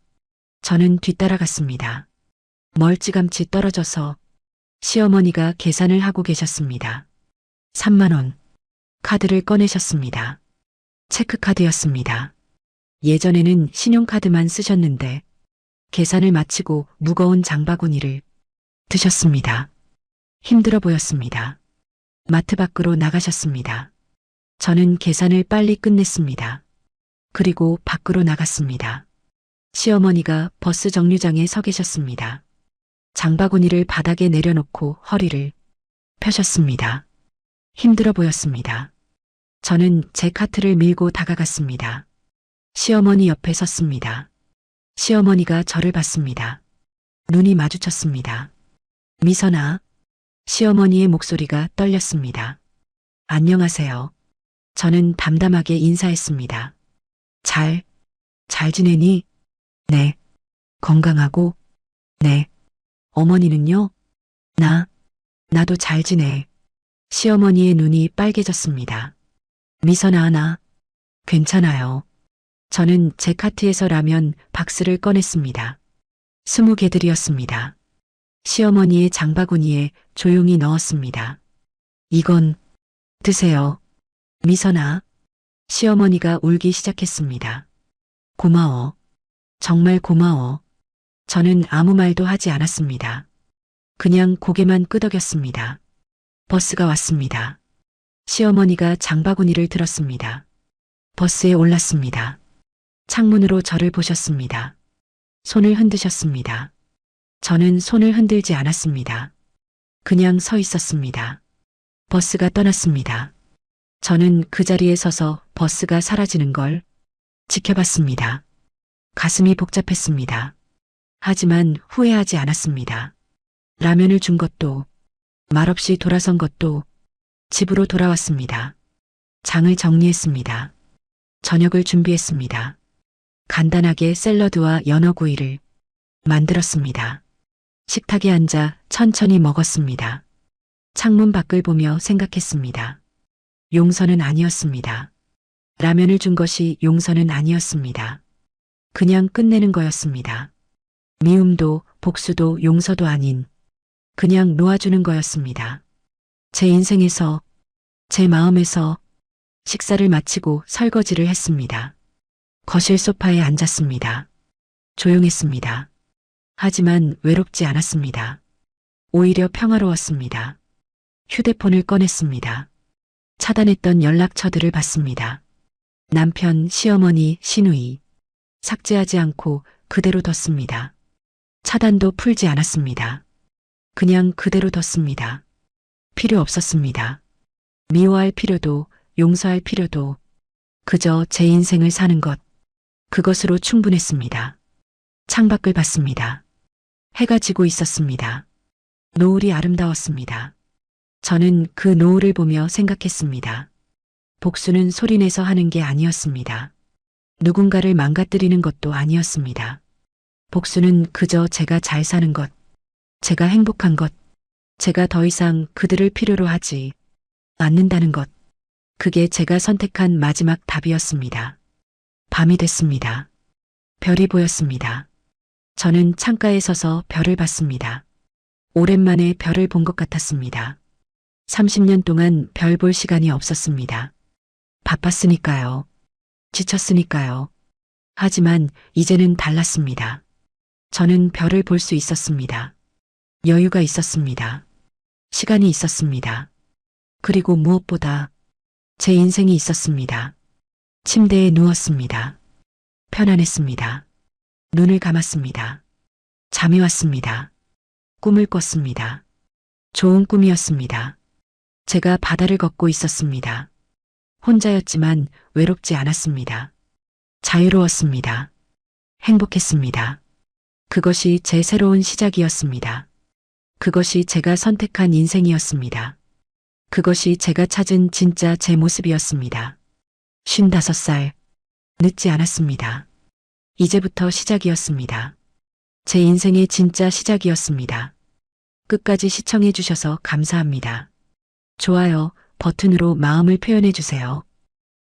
저는 뒤따라갔습니다. 멀찌감치 떨어져서 시어머니가 계산을 하고 계셨습니다. 3만 원. 카드를 꺼내셨습니다. 체크카드였습니다. 예전에는 신용카드만 쓰셨는데 계산을 마치고 무거운 장바구니를 드셨습니다. 힘들어 보였습니다. 마트 밖으로 나가셨습니다. 저는 계산을 빨리 끝냈습니다. 그리고 밖으로 나갔습니다. 시어머니가 버스 정류장에 서 계셨습니다. 장바구니를 바닥에 내려놓고 허리를 펴셨습니다. 힘들어 보였습니다. 저는 제 카트를 밀고 다가갔습니다. 시어머니 옆에 섰습니다. 시어머니가 저를 봤습니다. 눈이 마주쳤습니다. 미선아. 시어머니의 목소리가 떨렸습니다. 안녕하세요. 저는 담담하게 인사했습니다. 잘 지내니? 네. 건강하고? 네. 어머니는요? 나도 잘 지내. 시어머니의 눈이 빨개졌습니다. 미선아, 나 괜찮아요. 저는 제 카트에서 라면 박스를 꺼냈습니다. 20개들이었습니다. 시어머니의 장바구니에 조용히 넣었습니다. 이건 드세요. 미선아. 시어머니가 울기 시작했습니다. 고마워. 정말 고마워. 저는 아무 말도 하지 않았습니다. 그냥 고개만 끄덕였습니다. 버스가 왔습니다. 시어머니가 장바구니를 들었습니다. 버스에 올랐습니다. 창문으로 저를 보셨습니다. 손을 흔드셨습니다. 저는 손을 흔들지 않았습니다. 그냥 서 있었습니다. 버스가 떠났습니다. 저는 그 자리에 서서 버스가 사라지는 걸 지켜봤습니다. 가슴이 복잡했습니다. 하지만 후회하지 않았습니다. 라면을 준 것도, 말없이 돌아선 것도, 집으로 돌아왔습니다. 장을 정리했습니다. 저녁을 준비했습니다. 간단하게 샐러드와 연어구이를 만들었습니다. 식탁에 앉아 천천히 먹었습니다. 창문 밖을 보며 생각했습니다. 용서는 아니었습니다. 라면을 준 것이 용서는 아니었습니다. 그냥 끝내는 거였습니다. 미움도 복수도 용서도 아닌 그냥 놓아주는 거였습니다. 제 인생에서, 제 마음에서 식사를 마치고 설거지를 했습니다. 거실 소파에 앉았습니다. 조용했습니다. 하지만 외롭지 않았습니다. 오히려 평화로웠습니다. 휴대폰을 꺼냈습니다. 차단했던 연락처들을 봤습니다. 남편, 시어머니, 시누이. 삭제하지 않고 그대로 뒀습니다. 차단도 풀지 않았습니다. 그냥 그대로 뒀습니다. 필요 없었습니다. 미워할 필요도 용서할 필요도 그저 제 인생을 사는 것, 그것으로 충분했습니다. 창밖을 봤습니다. 해가 지고 있었습니다. 노을이 아름다웠습니다. 저는 그 노을을 보며 생각했습니다. 복수는 소리내서 하는 게 아니었습니다. 누군가를 망가뜨리는 것도 아니었습니다. 복수는 그저 제가 잘 사는 것, 제가 행복한 것, 제가 더 이상 그들을 필요로 하지 않는다는 것, 그게 제가 선택한 마지막 답이었습니다. 밤이 됐습니다. 별이 보였습니다. 저는 창가에 서서 별을 봤습니다. 오랜만에 별을 본 것 같았습니다. 30년 동안 별 볼 시간이 없었습니다. 바빴으니까요. 지쳤으니까요. 하지만 이제는 달랐습니다. 저는 별을 볼 수 있었습니다. 여유가 있었습니다. 시간이 있었습니다. 그리고 무엇보다 제 인생이 있었습니다. 침대에 누웠습니다. 편안했습니다. 눈을 감았습니다. 잠이 왔습니다. 꿈을 꿨습니다. 좋은 꿈이었습니다. 제가 바다를 걷고 있었습니다. 혼자였지만 외롭지 않았습니다. 자유로웠습니다. 행복했습니다. 그것이 제 새로운 시작이었습니다. 그것이 제가 선택한 인생이었습니다. 그것이 제가 찾은 진짜 제 모습이었습니다. 55살. 늦지 않았습니다. 이제부터 시작이었습니다. 제 인생의 진짜 시작이었습니다. 끝까지 시청해 주셔서 감사합니다. 좋아요 버튼으로 마음을 표현해 주세요.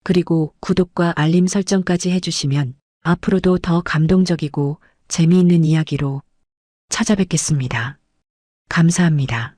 그리고 구독과 알림 설정까지 해주시면 앞으로도 더 감동적이고 재미있는 이야기로 찾아뵙겠습니다. 감사합니다.